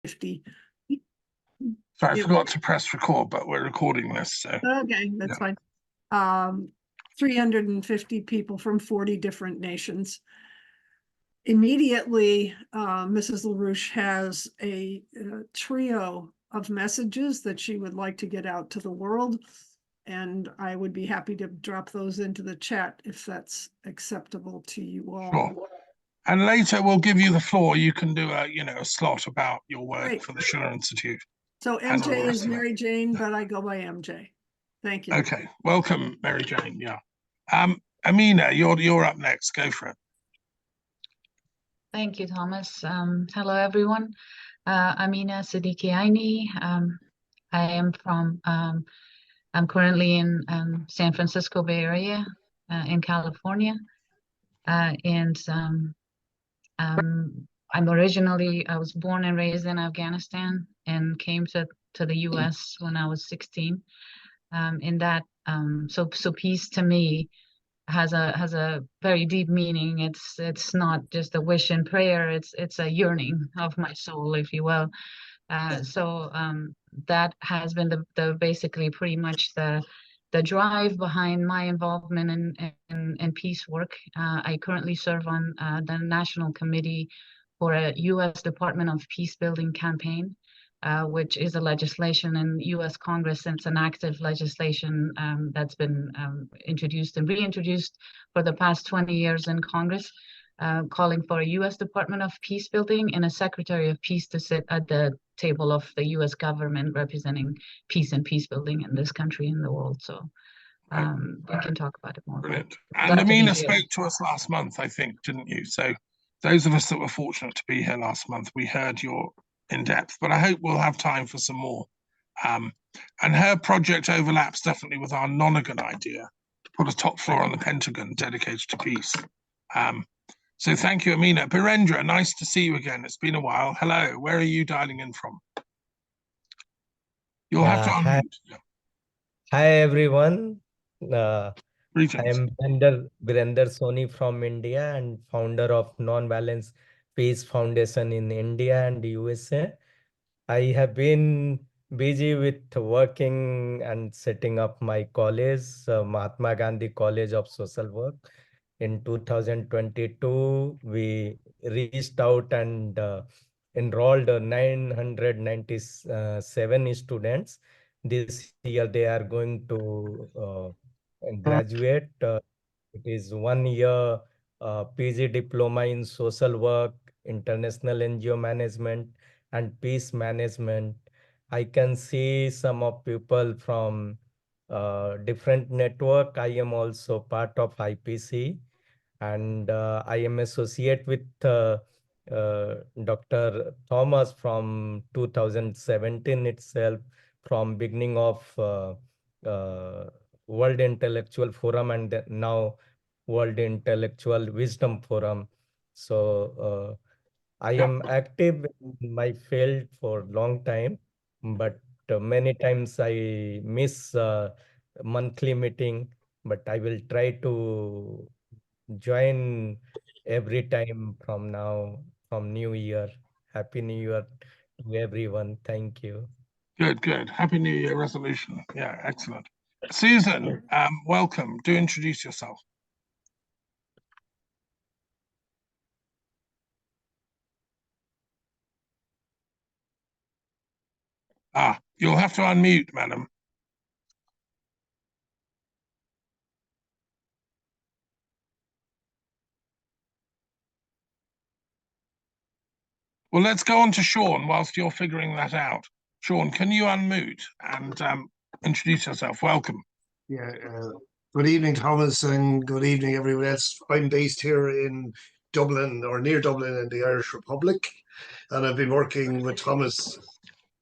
50. Sorry, I forgot to press record, but we're recording this, so. Okay, that's fine. 350 people from 40 different nations. Immediately, Mrs. LaRouche has a trio of messages that she would like to get out to the world, and I would be happy to drop those into the chat if that's acceptable to you all. Sure. And later we'll give you the floor. You can do a slot about your work for the Schiller Institute. So MJ is Mary Jane, but I go by MJ. Thank you. Okay, welcome, Mary Jane. Yeah. Amena, you're up next. Go for it. Thank you, Thomas. Hello, everyone. Amena Sediqi-Aini. I'm currently in San Francisco Bay Area in California. I was born and raised in Afghanistan and came to the US when I was 16. So peace to me has a very deep meaning. It's not just a wish and prayer, it's a yearning of my soul, if you will. That has been the basically pretty much the drive behind my involvement in peace work. I currently serve on the National Committee for a U.S. Department of Peacebuilding campaign, which is a legislation in U.S. Congress. It's an active legislation that's been introduced and reintroduced for the past 20 years in Congress, calling for a U.S. Department of Peacebuilding and a Secretary of Peace to sit at the table of the U.S. government representing peace and peacebuilding in this country and the world. So we can talk about it more. Brilliant. And Amena spoke to us last month, I think, didn't you? So those of us that were fortunate to be here last month, we heard your in depth, but I hope we'll have time for some more. And her project overlaps definitely with our Nonagon idea to put a top floor on the Pentagon dedicated to peace. So thank you, Amena. Birendra, nice to see you again. It's been a while. Hello, where are you dialing in from? You'll have to unmute. Hi, everyone. I Greetings. am Birendra Soni from India and founder of Nonviolence Peace Foundation in India and the USA. I have been busy with working and setting up my college, Mahatma Gandhi College of Social Work. In 2022, we reached out and enrolled 997 students. This year, they are going to graduate. It is 1 year PG diploma in social work, international NGO management, and peace management. I can see some of people from different network. I am also part of IPC, and I am associate with Dr. Thomas from 2017 itself, from beginning of World Intellectual Forum and now World Intellectual Wisdom Forum. So I am active in my field for a long time, but many times I miss monthly meeting, but I will try to join every time from now, from New Year. Happy New Year to everyone. Thank you. Good. Happy New Year resolution. Yeah, excellent. Susan, welcome. Do introduce yourself. You'll have to unmute, madam. Well, let's go on to Sean whilst you're figuring that out. Sean, can you unmute and introduce yourself? Welcome. Yeah, good evening, Thomas, and good evening, everyone else. I'm based here in Dublin, or near Dublin in the Irish Republic, and I've been working with Thomas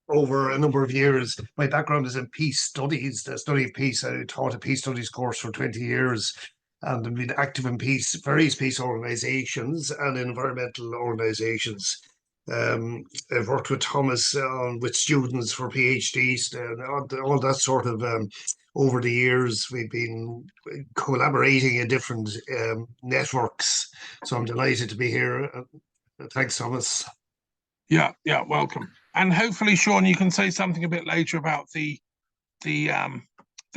over a number of years. My background is in peace studies, the study of peace. I taught a peace studies course for 20 years, and I've been active in various peace organizations and environmental organizations. I've worked with Thomas with students for PhDs and all that sort of over the years. We've been collaborating in different networks. So I'm delighted to be here. Thanks, Thomas. Yeah, welcome. And hopefully, Sean, you can say something a bit later about the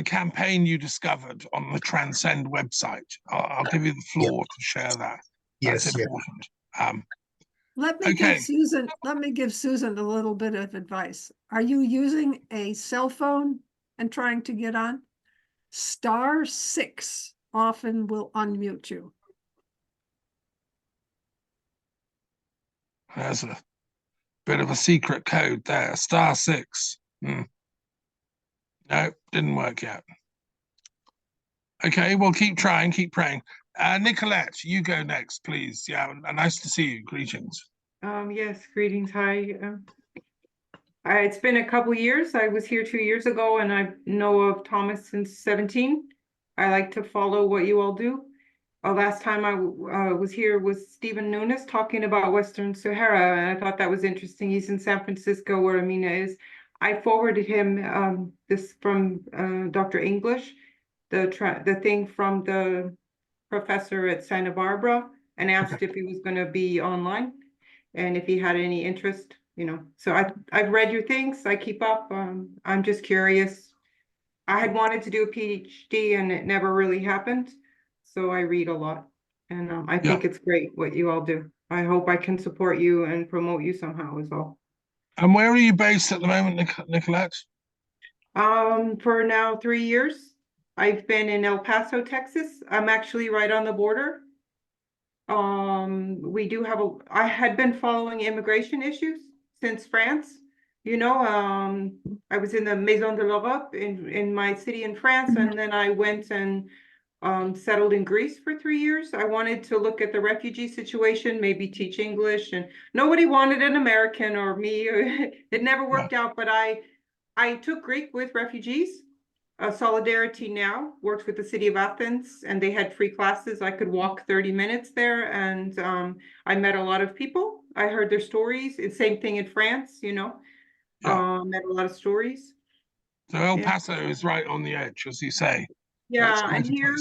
campaign you discovered on the Transcend website. I'll give you the floor to share that. That's Yes, yeah. important. Let me Okay. give Susan a little bit of advice. Are you using a cell phone and trying to get on? *6 often will unmute you. There's a bit of a secret code there. *6. No, didn't work yet. Okay, well, keep trying, keep praying. Nicolette, you go next, please. Yeah, nice to see you. Greetings. Yes, greetings. Hi. It's been a couple years. I was here 2 years ago, and I know of Thomas since 17. I like to follow what you all do. Last time I was here was Stephen Nunes talking about Western Sahara, and I thought that was interesting. He's in San Francisco, where Amena is. I forwarded him this from Dr. English, the thing from the professor at Santa Barbara, and asked if he was going to be online and if he had any interest, you know. So I've read your things. I keep up. I'm just curious. I had wanted to do a PhD and it never really happened. So I read a lot, and I think it's great what you all do. I hope I can support you and promote you somehow as well. And where are you based at the moment, Nicolette? For now 3 years. I've been in El Paso, Texas. I'm actually right on the border. We do have I had been following immigration issues since France. You know, I was in the Maison de l'Europe in my city in France, and then I went and settled in Greece for 3 years. I wanted to look at the refugee situation, maybe teach English, and nobody wanted an American or me. It never worked out, but I took Greek with refugees. Solidarity Now works with the city of Athens, and they had free classes. I could walk 30 minutes there, and I met a lot of people. I heard their stories. It's same thing in France, you know. Met a lot of stories. So El Paso is right on the edge, as you say. Yeah, and here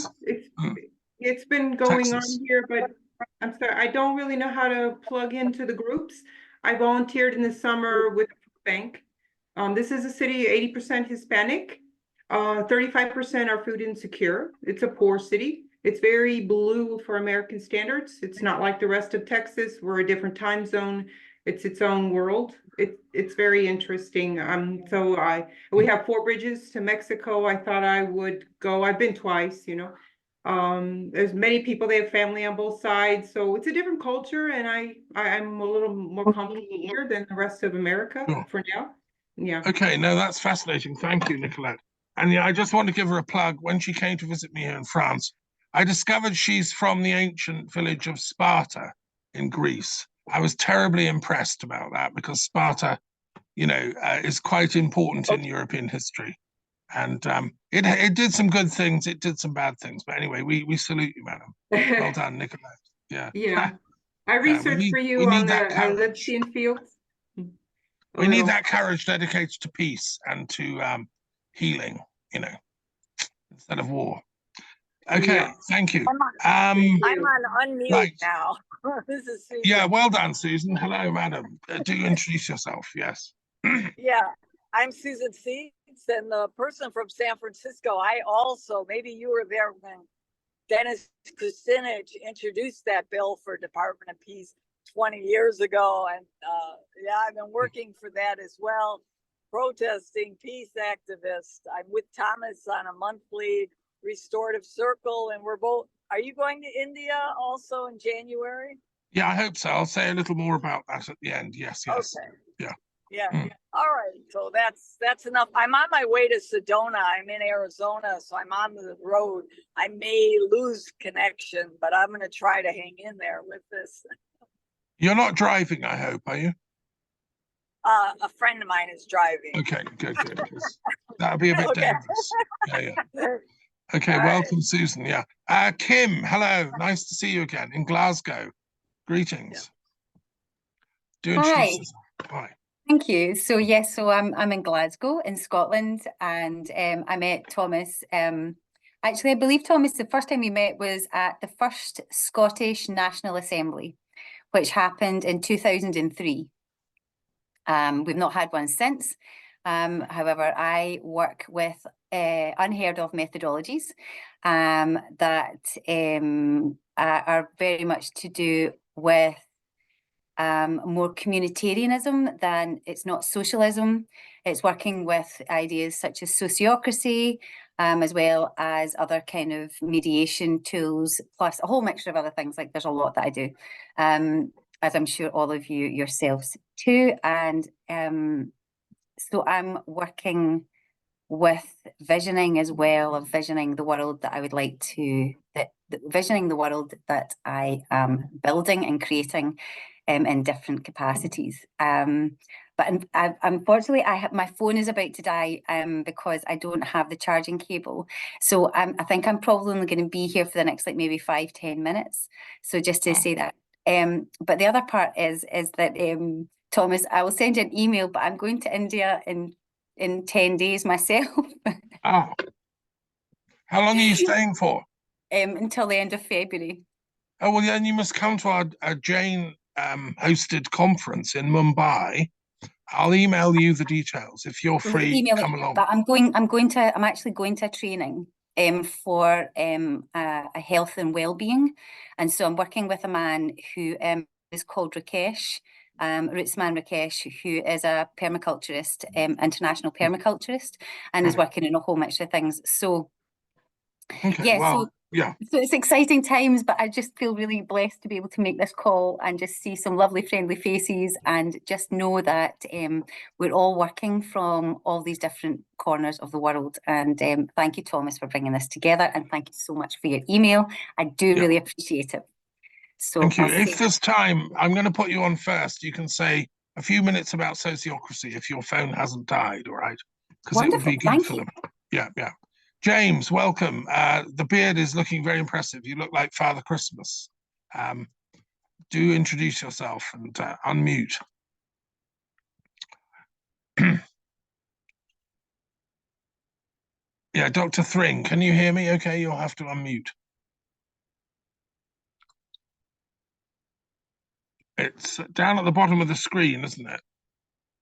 it's been going Texas. on here, but I'm sorry, I don't really know how to plug into the groups. I volunteered in the summer with a food bank. This is a city 80% Hispanic. 35% are food insecure. It's a poor city. It's very blue for American standards. It's not like the rest of Texas. We're a different time zone. It's its own world. It's very interesting. So we have 4 bridges to Mexico. I thought I would go. I've been twice, you know. There's many people, they have family on both sides. So it's a different culture, and I'm a little more comfortable here than the rest of America for now. Yeah. Okay, no, that's fascinating. Thank you, Nicolette. And yeah, I just want to give her a plug. When she came to visit me here in France, I discovered she's from the ancient village of Sparta in Greece. I was terribly impressed about that because Sparta, you know, is quite important in European history. And it did some good things. It did some bad things. But anyway, we salute you, madam. Well done, Nicolette. Yeah. Yeah. I researched for you on the Lipsian fields. We need that courage dedicated to peace and to healing, you know, instead of war. Okay, thank you. I'm on unmute now. This is Susan. Yeah, well done, Susan. Hello, madam. Do introduce yourself, yes. Yeah, I'm Susan Seeds, and the person from San Francisco. I also, maybe you were there when Dennis Kucinich introduced that bill for Department of Peace 20 years ago. And yeah, I've been working for that as well, protesting peace activist. I'm with Thomas on a monthly restorative circle, and we're both. Are you going to India also in January? Yeah, I hope so. I'll say a little more about that at the end. Yes, yes. Okay. Yeah. Yeah. All right. So that's enough. I'm on my way to Sedona. I'm in Arizona, so I'm on the road. I may lose connection, but I'm going to try to hang in there with this. You're not driving, I hope, are you? A friend of mine is driving. Okay, good. That'll be a bit dangerous. Yeah. Okay, welcome, Susan. Yeah. Kim, hello. Nice to see you again in Glasgow. Greetings. Do introduce yourself. Hi. Thank you. So yes, so I'm in Glasgow in Scotland, and I met Thomas. Actually, I believe Thomas, the first time we met was at the first Scottish National Assembly, which happened in 2003. We've not had one since. However, I work with unheard of methodologies that are very much to do with more communitarianism than it's not socialism. It's working with ideas such as sociocracy, as well as other kind of mediation tools, plus a whole mixture of other things. Like there's a lot that I do, as I'm sure all of you yourselves too. And so I'm working with visioning as well, of visioning the world that I would like to, visioning the world that I am building and creating in different capacities. But unfortunately, my phone is about to die because I don't have the charging cable. So I think I'm probably only going to be here for the next like maybe 5-10 minutes. So just to say that. But the other part is that Thomas, I will send you an email, but I'm going to India in 10 days myself. Oh, how long are you staying for? Until the end of February. Oh, well, then you must come to our Jane hosted conference in Mumbai. I'll email you the details if you're free. Come along. But I'm actually going to a training for a health and well-being, and so I'm working with a man who is called Rakesh. Rootsman Rakesh, who is a permaculturist, international permaculturist, and is working in a whole mixture of things. So, okay, yeah, well, yeah. So it's exciting times, but I just feel really blessed to be able to make this call and just see some lovely, friendly faces, and just know that we're all working from all these different corners of the world. And thank you, Thomas, for bringing this together, and thank you so much for your email. I do really appreciate it. So thank you. If there's time, I'm going to put you on first. You can say a few minutes about sociocracy if your phone hasn't died, all right? Because it would be good for them. Yeah, yeah. James, welcome. The beard is looking very impressive. You look like Father Christmas. Do introduce yourself and unmute. Yeah, Dr. Thring, can you hear me? Okay, you'll have to unmute. It's down at the bottom of the screen, isn't it?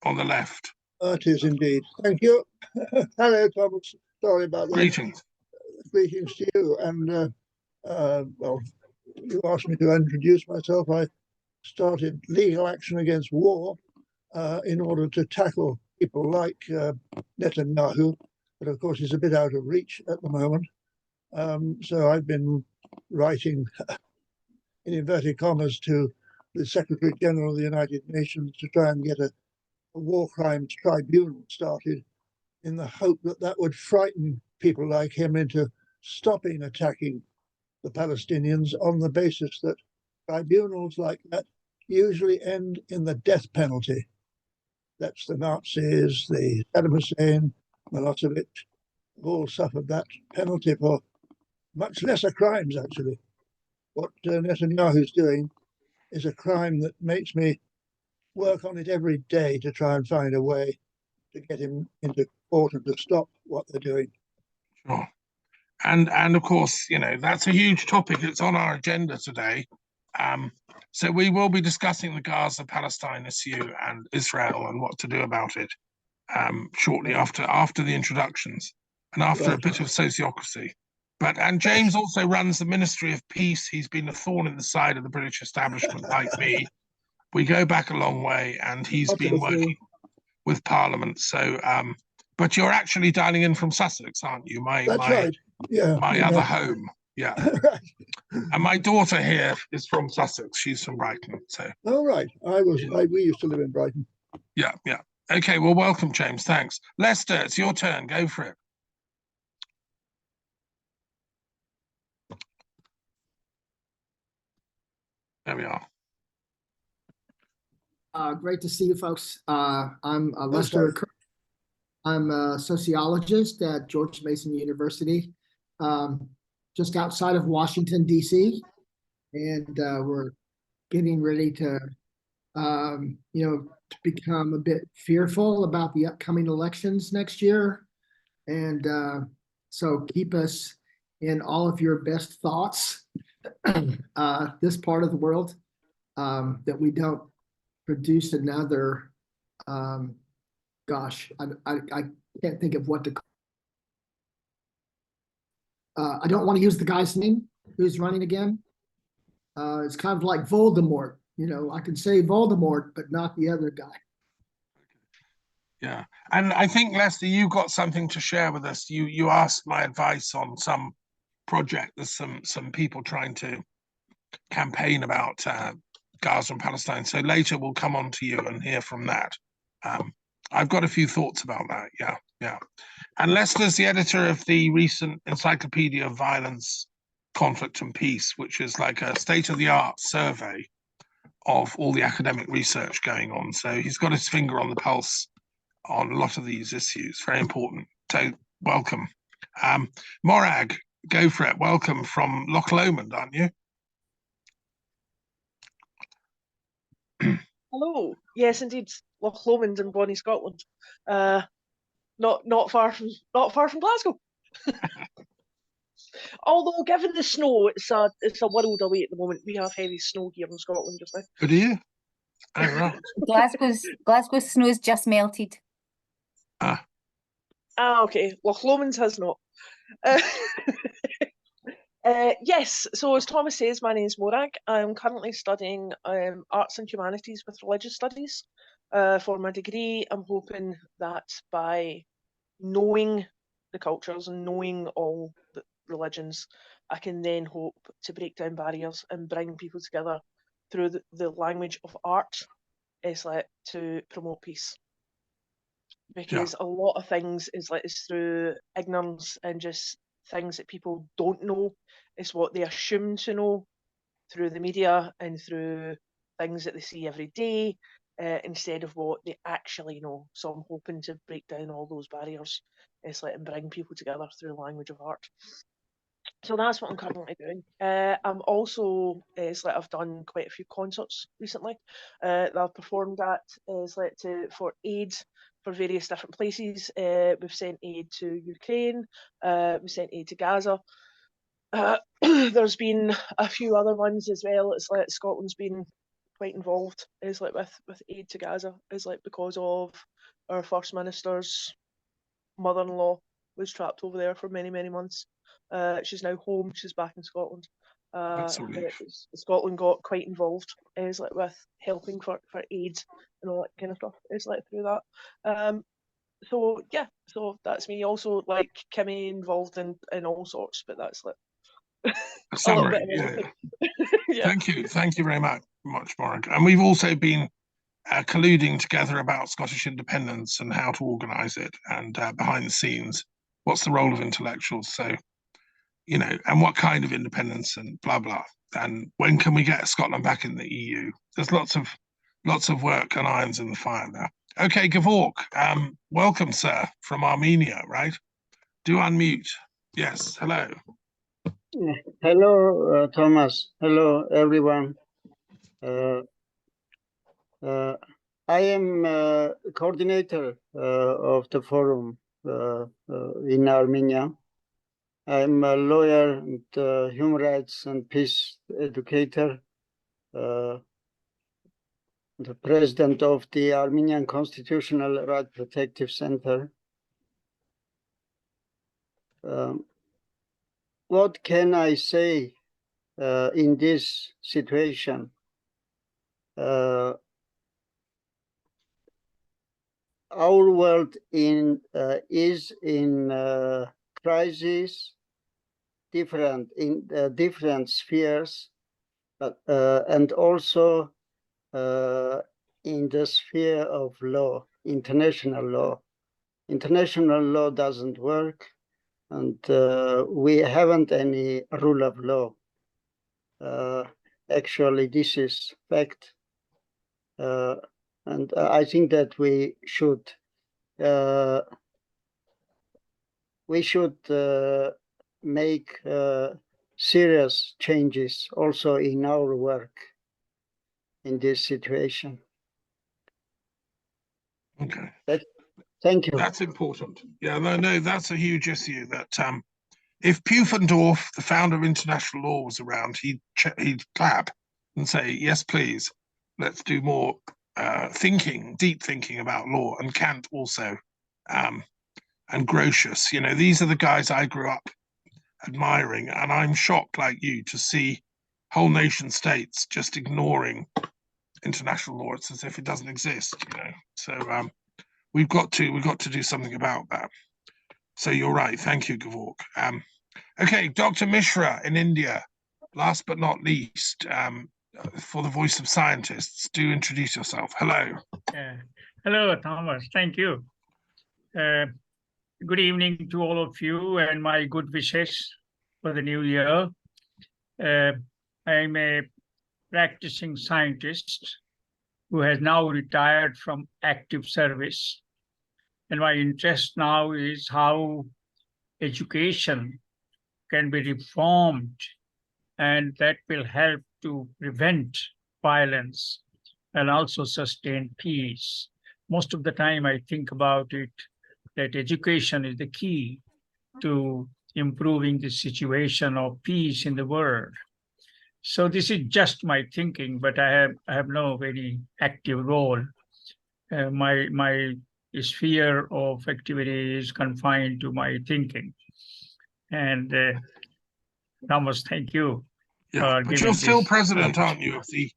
On the left. It is indeed. Thank you. Hello, Thomas. Sorry about that. Greetings. Greetings to you. And, well, you asked me to introduce myself. I started legal action against war in order to tackle people like Netanyahu, but of course he's a bit out of reach at the moment. So I've been writing, in inverted commas, to the Secretary General of the United Nations to try and get a war crimes tribunal started, in the hope that that would frighten people like him into stopping attacking the Palestinians, on the basis that tribunals like that usually end in the death penalty. That's the Nazis, the Saddam Hussein, Milosevic, have all suffered that penalty for much lesser crimes, actually. What Netanyahu's doing is a crime that makes me work on it every day to try and find a way to get him into court and to stop what they're doing. Sure. And of course, you know, that's a huge topic. It's on our agenda today. So we will be discussing the Gaza-Palestine issue and Israel and what to do about it shortly after the introductions and after a bit of sociocracy. And James also runs the Ministry of Peace. He's been a thorn in the side of the British establishment, like me. We go back a long way, and he's been working with Parliament. So, but you're actually dialing in from Sussex, aren't you? That's right. Yeah. My other home. Yeah. Right. And my daughter here is from Sussex. She's from Brighton. So. Oh, right. We used to live in Brighton. Yeah, yeah. Okay. Well, welcome, James. Thanks. Lester, it's your turn. Go for it. There we are. Great to see you folks. I'm Lester Kurtz. I'm a sociologist at George Mason University, just outside of Washington, D.C. And we're getting ready to, to become a bit fearful about the upcoming elections next year. And so keep us in all of your best thoughts, this part of the world, that we don't produce another Gosh, I can't think of what to. I don't want to use the guy's name who's running again. It's kind of like Voldemort. You know, I can say Voldemort, but not the other guy. Yeah, and I think, Lester, you got something to share with us. You asked my advice on some project. There's some people trying to campaign about Gaza and Palestine. So later we'll come on to you and hear from that. I've got a few thoughts about that. Yeah. And Lester's the editor of the recent Encyclopedia of Violence, Conflict and Peace, which is like a state-of-the-art survey of all the academic research going on. So he's got his finger on the pulse on a lot of these issues. Very important. So welcome. Morag, go for it. Welcome from Loch Lomond, aren't you? Hello. Yes, indeed. Loch Lomond in bonnie Scotland. Not far from Glasgow. Although, given the snow, it's a world away at the moment. We have heavy snow here in Scotland just now. Good, do you? Oh, right. Glasgow's snow's just melted. Okay. Loch Lomond has not. Yes, so as Thomas says, my name is Morag. I'm currently studying arts and humanities with religious studies for my degree. I'm hoping that by knowing the cultures and knowing all the religions, I can then hope to break down barriers and bring people together through the language of art, to promote peace. Because a lot of things is through ignorance and just things that people don't know. It's what they assume to know through the media and through things that they see every day, instead of what they actually know. So I'm hoping to break down all those barriers, and bring people together through the language of art. So that's what I'm currently doing. I'm also, I've done quite a few concerts recently that I've performed at, for aid for various different places. We've sent aid to Ukraine, we've sent aid to Gaza. There's been a few other ones as well. It's like Scotland's been quite involved, with aid to Gaza, because of our First Minister's mother-in-law was trapped over there for many, many months. She's now home. She's back in Scotland. Scotland got quite involved, with helping for aid and all that kind of stuff. Through that. So that's me. Also, Kimmy involved in all sorts, but that's a summary. Yeah. Thank you very much, Morag. And we've also been colluding together about Scottish independence and how to organise it, and behind the scenes, what's the role of intellectuals? So, and what kind of independence and blah blah. And when can we get Scotland back in the EU? There's lots of work and irons in the fire there. Okay, Gevork, welcome, sir, from Armenia, right? Do unmute. Yes, hello. Hello, Thomas. Hello, everyone. I am coordinator of the forum in Armenia. I'm a lawyer and human rights and peace educator, the president of the Armenian Constitutional Right Protective Center. What can I say in this situation? Our world is in crisis, in different spheres, and also in the sphere of law, international law. International law doesn't work, and we haven't any rule of law. Actually, this is fact. And I think that we should make serious changes also in our work in this situation. Okay. Thank you. That's important. Yeah, no, that's a huge issue. That if Pufendorf, the founder of international law, was around, he'd clap and say, "Yes, please, let's do more thinking, deep thinking about law, and Kant also, and Grotius. You know, these are the guys I grew up admiring, and I'm shocked, like you, to see whole nation states just ignoring international law. It's as if it doesn't exist, you know. So we've got to do something about that. So you're right. Thank you, Gevork. Okay, Dr. Mishra in India, last but not least, for the Voice of Scientists, do introduce yourself. Hello. Hello, Thomas. Thank you. Good evening to all of you and my good wishes for the new year. I'm a practicing scientist who has now retired from active service. And my interest now is how education can be reformed, and that will help to prevent violence and also sustain peace. Most of the time I think about it, that education is the key to improving the situation of peace in the world. So this is just my thinking, but I have no very active role. My sphere of activity is confined to my thinking. And Thomas, thank you. Yeah, but you're still president, aren't you, of the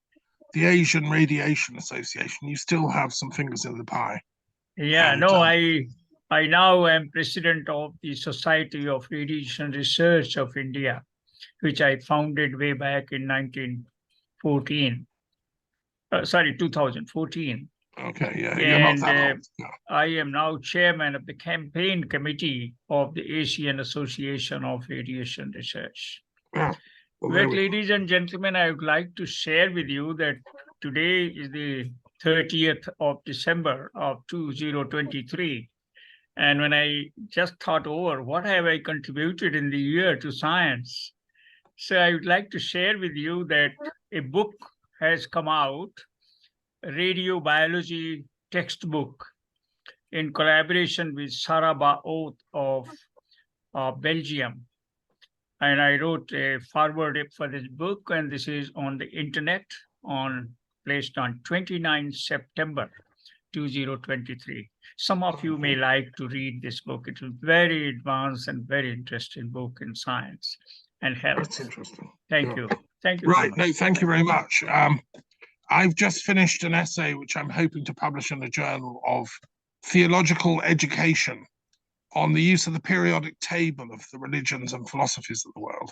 Asian Radiation Association? You still have some fingers in the pie. Yeah, and, no, I now am president of the Society of Radiation Research of India, which I founded way back in 2014. Okay, yeah, you're not that old. Yeah. I am now chairman of the campaign committee of the Asian Association of Radiation Research. Yeah. Well, ladies and gentlemen, I would like to share with you that today is the 30th of December of 2023. And when I just thought over what have I contributed in the year to science, so I would like to share with you that a book has come out, a radiobiology textbook, in collaboration with Sarah Baot of Belgium. And I wrote a foreword for this book, and this is on the internet, placed on 29 September 2023. Some of you may like to read this book. It's a very advanced and very interesting book in science and health. That's interesting. Thank you. Thank you. Right. No, thank you very much. I've just finished an essay which I'm hoping to publish in a journal of theological education on the use of the periodic table of the religions and philosophies of the world.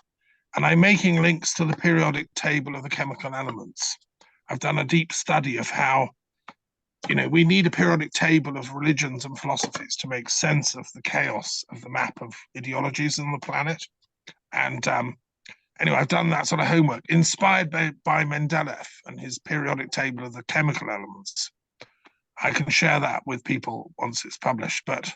And I'm making links to the periodic table of the chemical elements. I've done a deep study of how, you know, we need a periodic table of religions and philosophies to make sense of the chaos of the map of ideologies on the planet. And anyway, I've done that sort of homework, inspired by Mendeleev and his periodic table of the chemical elements. I can share that with people once it's published. But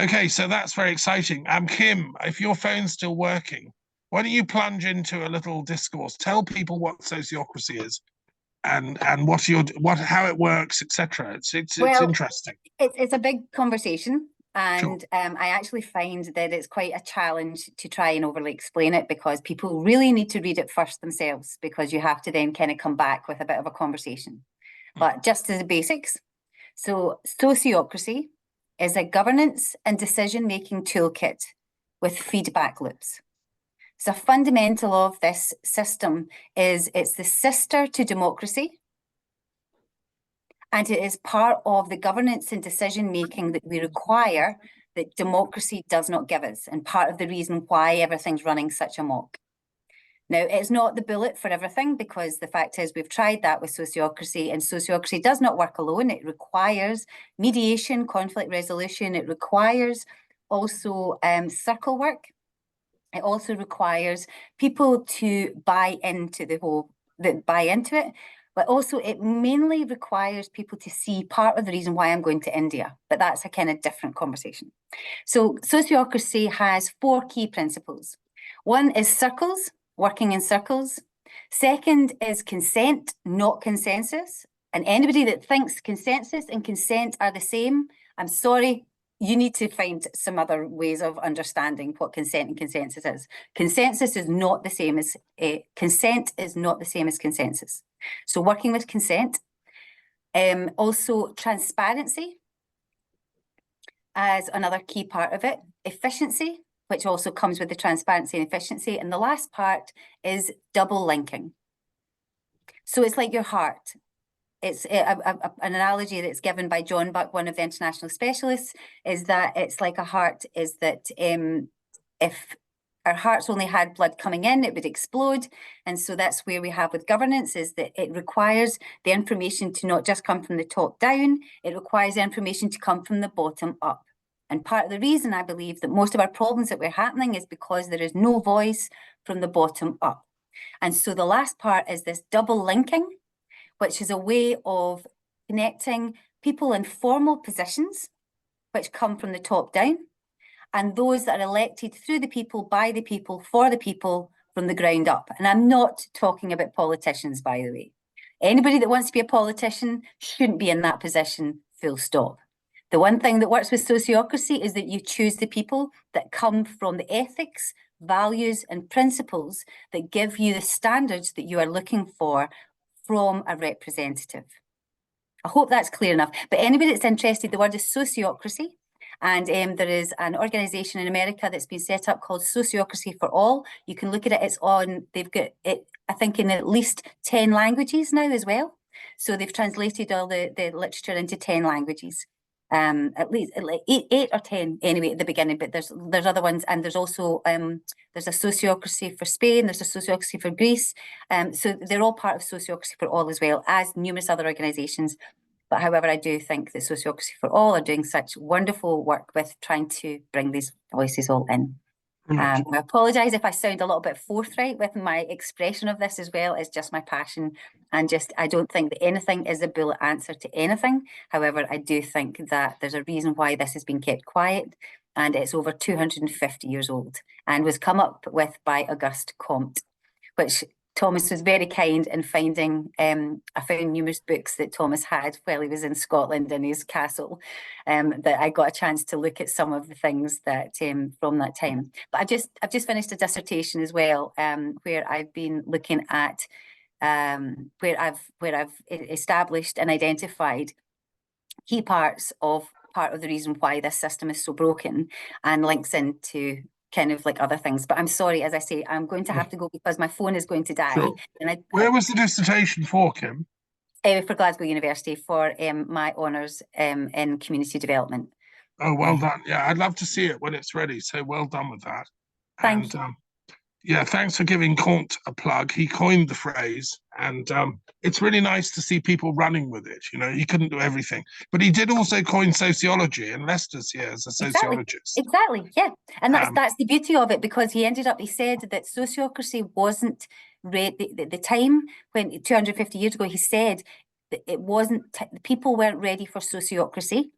okay, so that's very exciting. Kim, if your phone's still working, why don't you plunge into a little discourse? Tell people what sociocracy is and how it works, etc. It's interesting. It's a big conversation. And sure. I actually find that it's quite a challenge to try and overly explain it, because people really need to read it first themselves, because you have to then kind of come back with a bit of a conversation. But just as the basics, so sociocracy is a governance and decision-making toolkit with feedback loops. So fundamental of this system is it's the sister to democracy, and it is part of the governance and decision-making that we require that democracy does not give us, and part of the reason why everything's running such amok. Now, it's not the bullet for everything, because the fact is we've tried that with sociocracy, and sociocracy does not work alone. It requires mediation, conflict resolution. It requires also circle work. It also requires people to buy into it. But also it mainly requires people to see part of the reason why I'm going to India, but that's a kind of different conversation. So sociocracy has 4 key principles. One is circles, working in circles. Second is consent, not consensus. And anybody that thinks consensus and consent are the same, I'm sorry, you need to find some other ways of understanding what consent and consensus is. Consensus is not the same as consent is not the same as consensus. So working with consent. Also transparency as another key part of it. Efficiency, which also comes with the transparency and efficiency. And the last part is double linking. So it's like your heart. It's an analogy that's given by John Buck, one of the international specialists, is that it's like a heart, is that if our hearts only had blood coming in, it would explode. And so that's where we have with governance, is that it requires the information to not just come from the top down, it requires the information to come from the bottom up. And part of the reason I believe that most of our problems that we're happening is because there is no voice from the bottom up. And so the last part is this double linking, which is a way of connecting people in formal positions, which come from the top down, and those that are elected through the people, by the people, for the people, from the ground up. And I'm not talking about politicians, by the way. Anybody that wants to be a politician shouldn't be in that position, full stop. The one thing that works with sociocracy is that you choose the people that come from the ethics, values, and principles that give you the standards that you are looking for from a representative. I hope that's clear enough. But anybody that's interested, the word is sociocracy. And there is an organization in America that's been set up called Sociocracy for All. You can look at it, it's on, they've got it, I think, in at least 10 languages now as well. So they've translated all the literature into 10 languages. At least eight or 10 anyway at the beginning, but there's other ones, and there's also there's a sociocracy for Spain, there's a sociocracy for Greece, so they're all part of Sociocracy for All as well as numerous other organizations. But however, I do think that Sociocracy for All are doing such wonderful work with trying to bring these voices all in. I apologise if I sound a little bit forthright with my expression of this as well. It's just my passion, and I don't think that anything is a bullet answer to anything. However, I do think that there's a reason why this has been kept quiet, and it's over 250 years old and was come up with by Auguste Comte, which Thomas was very kind in finding. I found numerous books that Thomas had while he was in Scotland in his castle, that I got a chance to look at some of the things that from that time. But I've just finished a dissertation as well, where I've been looking at where I've established and identified key parts of the reason why this system is so broken, and links into kind of like other things. But I'm sorry, as I say, I'm going to have to go because my phone is going to die. Sure. And Where was the dissertation for, Kim? For Glasgow University, for my honours in community development. Oh, well done. Yeah, I'd love to see it when it's ready. So well done with that. Thank you. Yeah, thanks for giving Comte a plug. He coined the phrase, and it's really nice to see people running with it. You know, he couldn't do everything, but he did also coin sociology, and Lester's here as a sociologist. Exactly, yeah. And that's the beauty of it, because he said that sociocracy wasn't the time when 250 years ago, he said that it wasn't, people weren't ready for sociocracy,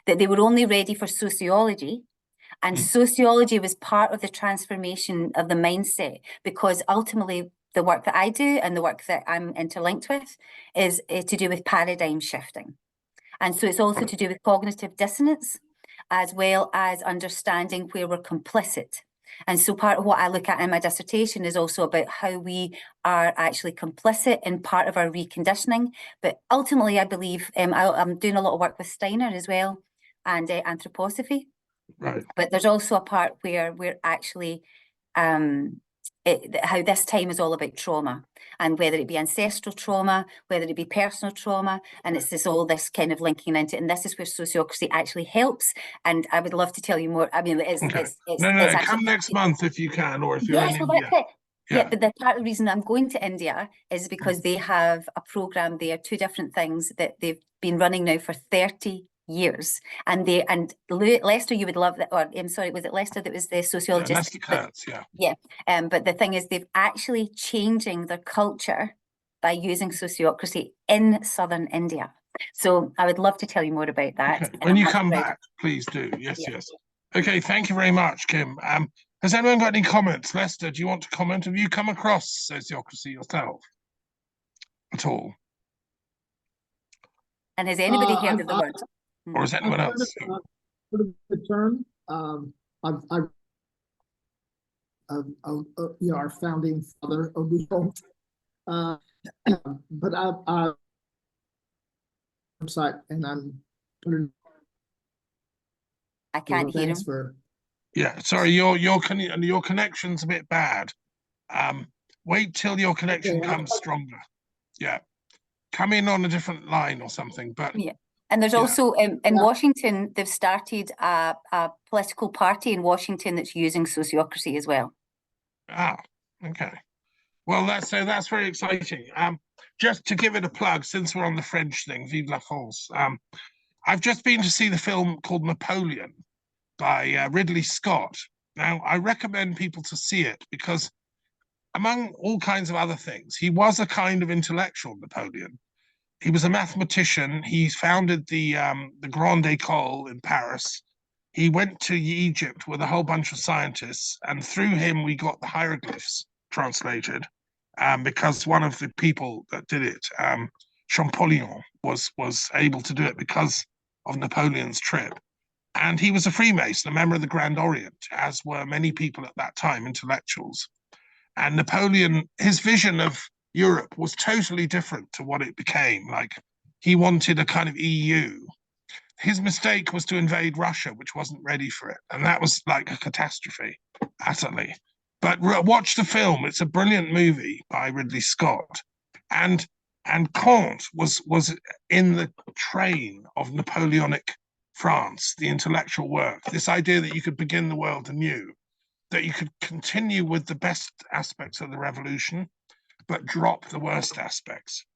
that they were only ready for sociology. And sociology was part of the transformation of the mindset, because ultimately the work that I do and the work that I'm interlinked with is to do with paradigm shifting. And so it's also to do with cognitive dissonance, as well as understanding where we're complicit. And so part of what I look at in my dissertation is also about how we are actually complicit in part of our reconditioning. But ultimately, I believe I'm doing a lot of work with Steiner as well, and anthroposophy. Right. But there's also a part where we're actually, how this time is all about trauma, and whether it be ancestral trauma, whether it be personal trauma, and it's all this kind of linking into it. And this is where sociocracy actually helps. And I would love to tell you more. I mean, come next month if you can, or if you're in India. Yeah, but the part of the reason I'm going to India is because they have a program there, two different things that they've been running now for 30 years, and Lester, you would love that, or I'm sorry, was it Lester that was the sociologist? Lester Kurtz, yeah. But the thing is, they've actually changing their culture by using sociocracy in southern India. So I would love to tell you more about that. Okay. When you come back, please do. Yes. Okay, thank you very much, Kim. Has anyone got any comments? Lester, do you want to comment? Have you come across sociocracy yourself at all? And has anybody heard of the word? Or is anyone else? The term, our founding father, Auguste Comte. But website, and I'm putting. I can't hear him. Thanks for. Yeah, sorry, your connection's a bit bad. Wait till your connection comes stronger. Yeah, come in on a different line or something. But yeah, and there's also in Washington, they've started a political party in Washington that's using sociocracy as well. Ah, okay. Well, that's very exciting. Just to give it a plug, since we're on the French thing, Vive la France. I've just been to see the film called Napoleon by Ridley Scott. Now, I recommend people to see it because, among all kinds of other things, he was a kind of intellectual, Napoleon. He was a mathematician. He founded the Grande École in Paris. He went to Egypt with a whole bunch of scientists, and through him we got the hieroglyphs translated, because one of the people that did it, Champollion, was able to do it because of Napoleon's trip. And he was a Freemason, a member of the Grand Orient, as were many people at that time, intellectuals. And Napoleon, his vision of Europe was totally different to what it became. Like, he wanted a kind of EU. His mistake was to invade Russia, which wasn't ready for it. And that was like a catastrophe, utterly. But watch the film. It's a brilliant movie by Ridley Scott. And Kant was in the train of Napoleonic France, the intellectual work, this idea that you could begin the world anew, that you could continue with the best aspects of the revolution, but drop the worst aspects.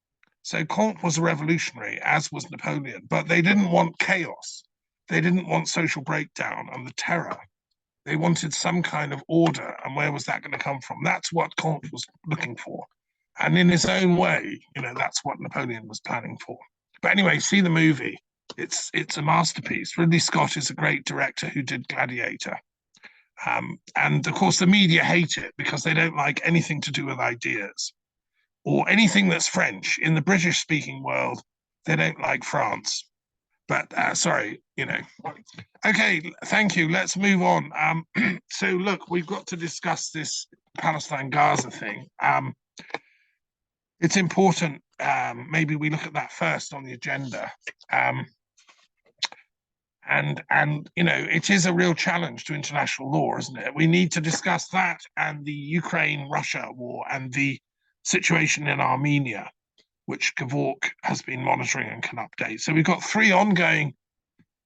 So Kant was a revolutionary, as was Napoleon, but they didn't want chaos. They didn't want social breakdown and the terror. They wanted some kind of order, and where was that going to come from? That's what Kant was looking for. And in his own way, that's what Napoleon was planning for. But anyway, see the movie. It's a masterpiece. Ridley Scott is a great director who did Gladiator. And of course, the media hate it because they don't like anything to do with ideas or anything that's French. In the British-speaking world, they don't like France. But sorry, Okay, thank you. Let's move on. So look, we've got to discuss this Palestine-Gaza thing. It's important. Maybe we look at that first on the agenda. And it is a real challenge to international law, isn't it? We need to discuss that and the Ukraine-Russia war and the situation in Armenia, which Gevork has been monitoring and can update. So we've got 3 ongoing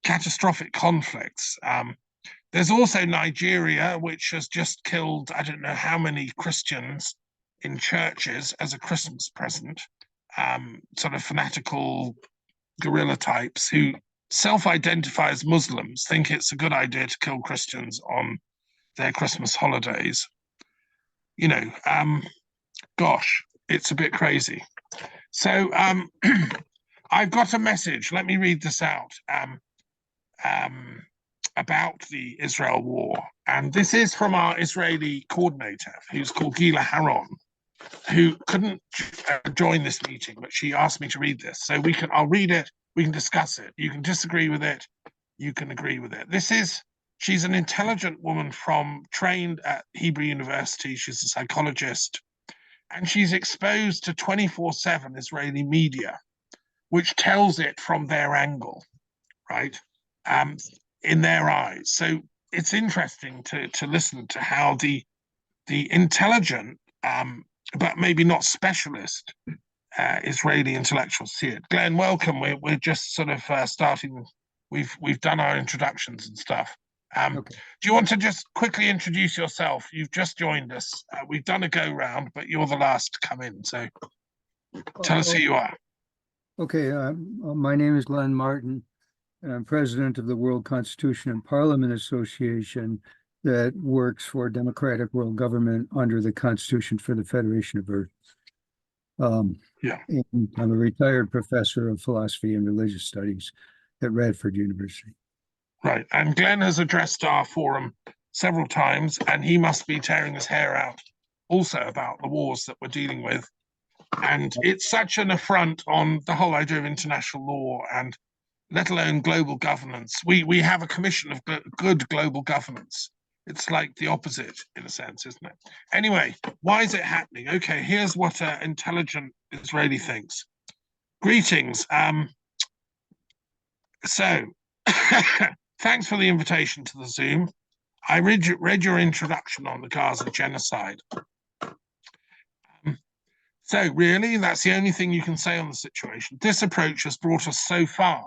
catastrophic conflicts. There's also Nigeria, which has just killed, I don't know how many Christians in churches as a Christmas present, sort of fanatical guerrilla types who self-identify as Muslims, think it's a good idea to kill Christians on their Christmas holidays. Gosh, it's a bit crazy. So I've got a message. Let me read this out about the Israel war. And this is from our Israeli coordinator, who's called Gila Haron, who couldn't join this meeting, but she asked me to read this. So I'll read it. We can discuss it. You can disagree with it. You can agree with it. She's an intelligent woman trained at Hebrew University. She's a psychologist. And she's exposed to 24/7 Israeli media, which tells it from their angle, right? In their eyes. So it's interesting to listen to how the intelligent, but maybe not specialist, Israeli intellectuals see it. Glenn, welcome. We're just sort of starting. We've done our introductions and stuff. Okay. Do you want to just quickly introduce yourself? You've just joined us. We've done a go round, but you're the last to come in. So tell us who you are. Okay, my name is Glenn Martin, and I'm president of the World Constitution and Parliament Association that works for democratic world government under the Constitution for the Federation of Earth. I'm a retired professor of philosophy and religious studies at Radford University. Right, and Glenn has addressed our forum several times, and he must be tearing his hair out also about the wars that we're dealing with. And it's such an affront on the whole idea of international law and let alone global governance. We have a commission of good global governance. It's like the opposite in a sense, isn't it? Anyway, why is it happening? Okay, here's what an intelligent Israeli thinks. Greetings. So, thanks for the invitation to the Zoom. I read your introduction on the Gaza genocide. So really, that's the only thing you can say on the situation. This approach has brought us so far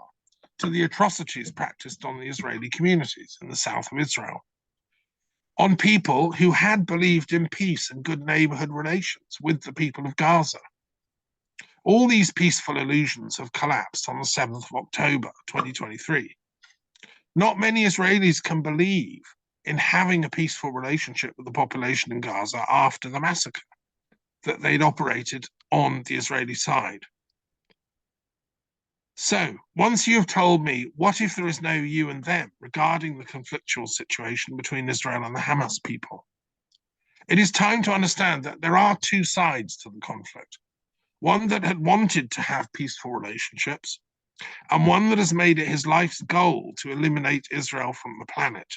to the atrocities practiced on the Israeli communities in the south of Israel, on people who had believed in peace and good neighborhood relations with the people of Gaza. All these peaceful illusions have collapsed on the 7th of October, 2023. Not many Israelis can believe in having a peaceful relationship with the population in Gaza after the massacre that they'd operated on the Israeli side. So, once you have told me, what if there is no you and them regarding the conflictual situation between Israel and the Hamas people? It is time to understand that there are two sides to the conflict. One that had wanted to have peaceful relationships, and one that has made it his life's goal to eliminate Israel from the planet.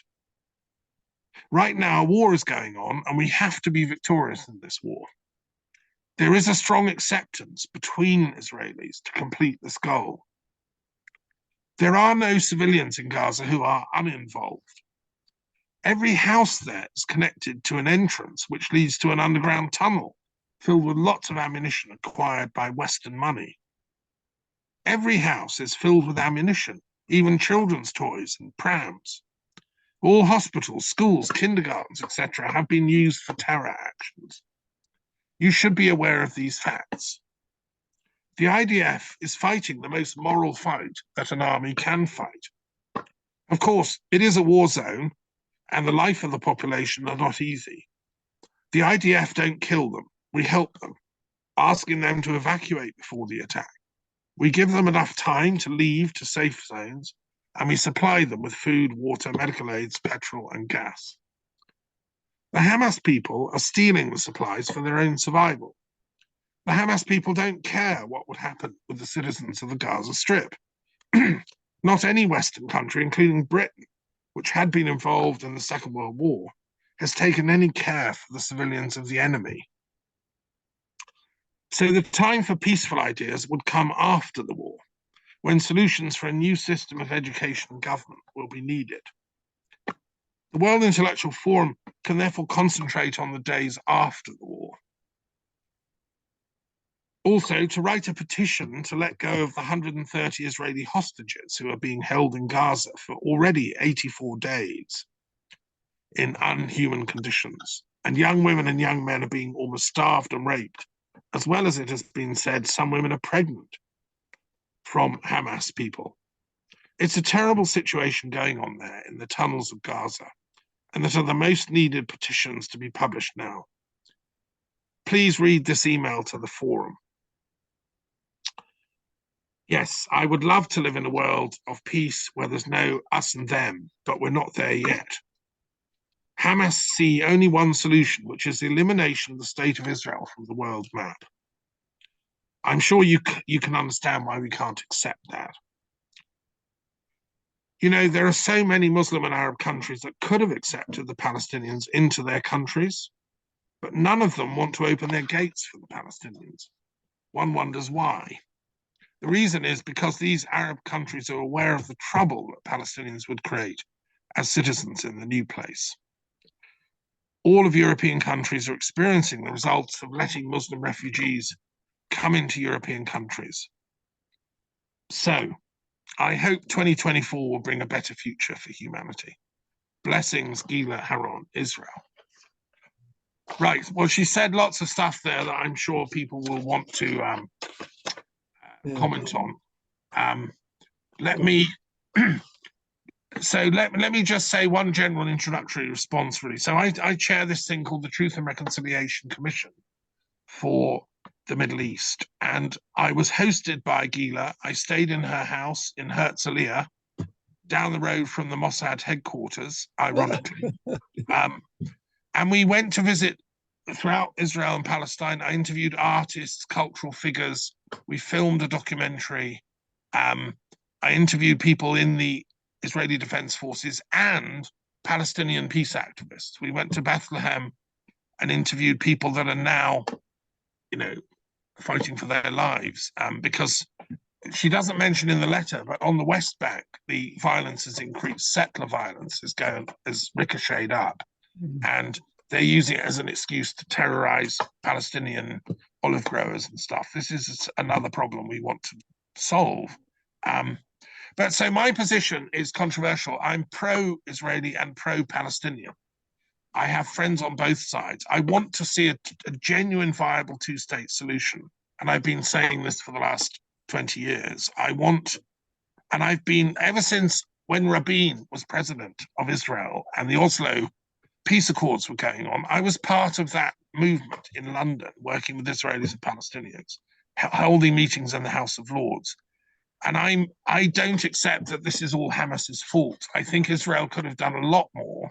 Right now, a war is going on, and we have to be victorious in this war. There is a strong acceptance between Israelis to complete this goal. There are no civilians in Gaza who are uninvolved. Every house there is connected to an entrance which leads to an underground tunnel filled with lots of ammunition acquired by Western money. Every house is filled with ammunition, even children's toys and prams. All hospitals, schools, kindergartens, etc. have been used for terror actions. You should be aware of these facts. The IDF is fighting the most moral fight that an army can fight. Of course, it is a war zone, and the life of the population are not easy. The IDF don't kill them. We help them, asking them to evacuate before the attack. We give them enough time to leave to safe zones, and we supply them with food, water, medical aids, petrol, and gas. The Hamas people are stealing the supplies for their own survival. The Hamas people don't care what would happen with the citizens of the Gaza Strip. Not any Western country, including Britain, which had been involved in the Second World War, has taken any care for the civilians of the enemy. So the time for peaceful ideas would come after the war, when solutions for a new system of education and government will be needed. The World Intellectual Forum can therefore concentrate on the days after the war. Also, to write a petition to let go of the 130 Israeli hostages who are being held in Gaza for already 84 days in unhuman conditions. And young women and young men are being almost starved and raped, as well as, it has been said, some women are pregnant from Hamas people. It's a terrible situation going on there in the tunnels of Gaza, and that are the most needed petitions to be published now. Please read this email to the forum. Yes, I would love to live in a world of peace where there's no us and them, but we're not there yet. Hamas see only one solution, which is the elimination of the state of Israel from the world map. I'm sure you can understand why we can't accept that. You know, there are so many Muslim and Arab countries that could have accepted the Palestinians into their countries, but none of them want to open their gates for the Palestinians. One wonders why. The reason is because these Arab countries are aware of the trouble that Palestinians would create as citizens in the new place. All of European countries are experiencing the results of letting Muslim refugees come into European countries. So, I hope 2024 will bring a better future for humanity. Blessings, Gila Haron, Israel. Right, well, she said lots of stuff there that I'm sure people will want to comment on. Let me just say one general introductory response, really. So I chair this thing called the Truth and Reconciliation Commission for the Middle East, and I was hosted by Gila. I stayed in her house in Herzliya, down the road from the Mossad headquarters, ironically. And we went to visit throughout Israel and Palestine. I interviewed artists, cultural figures. We filmed a documentary. I interviewed people in the Israeli Defense Forces and Palestinian peace activists. We went to Bethlehem and interviewed people that are now, you know, fighting for their lives, because she doesn't mention in the letter, but on the West Bank, the violence has increased. Settler violence has ricocheted up, and they're using it as an excuse to terrorize Palestinian olive growers and stuff. This is another problem we want to solve. But so my position is controversial. I'm pro-Israeli and pro-Palestinian. I have friends on both sides. I want to see a genuine, viable two-state solution. And I've been saying this for the last 20 years. And I've been, ever since when Rabin was president of Israel and the Oslo peace accords were going on, I was part of that movement in London, working with Israelis and Palestinians, holding meetings in the House of Lords. And I don't accept that this is all Hamas's fault. I think Israel could have done a lot more.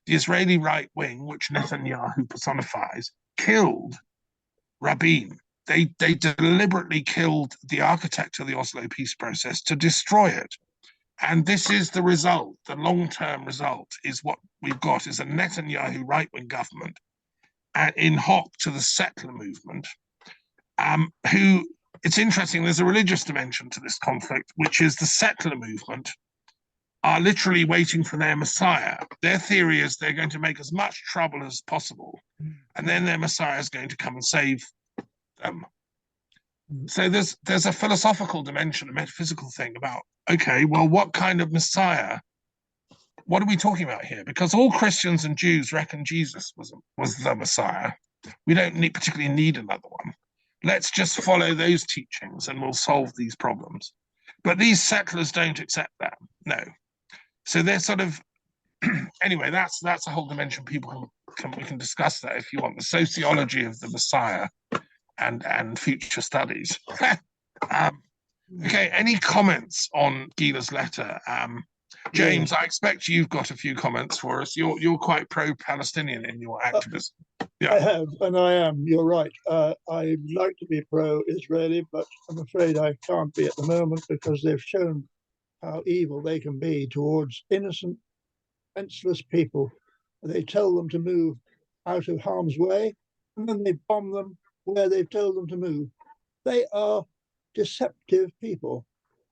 The Israeli right wing, which Netanyahu personifies, killed Rabin. They deliberately killed the architect of the Oslo peace process to destroy it. And this is the result. The long-term result is what we've got is a Netanyahu right-wing government in hock to the settler movement, who, it's interesting, there's a religious dimension to this conflict, which is the settler movement are literally waiting for their Messiah. Their theory is they're going to make as much trouble as possible, and then their Messiah is going to come and save them. So there's a philosophical dimension, a metaphysical thing about, okay, well, what kind of Messiah? What are we talking about here? Because all Christians and Jews reckon Jesus was the Messiah. We don't particularly need another one. Let's just follow those teachings and we'll solve these problems. But these settlers don't accept that. No. So they're sort of, anyway, that's a whole dimension. We can discuss that if you want, the sociology of the Messiah and future studies. Okay, any comments on Gila's letter? James, I expect you've got a few comments for us. You're quite pro-Palestinian in your activism. Yeah. I have, and I am. You're right. I'd like to be pro-Israeli, but I'm afraid I can't be at the moment because they've shown how evil they can be towards innocent, senseless people. They tell them to move out of harm's way, and then they bomb them where they've told them to move. They are deceptive people.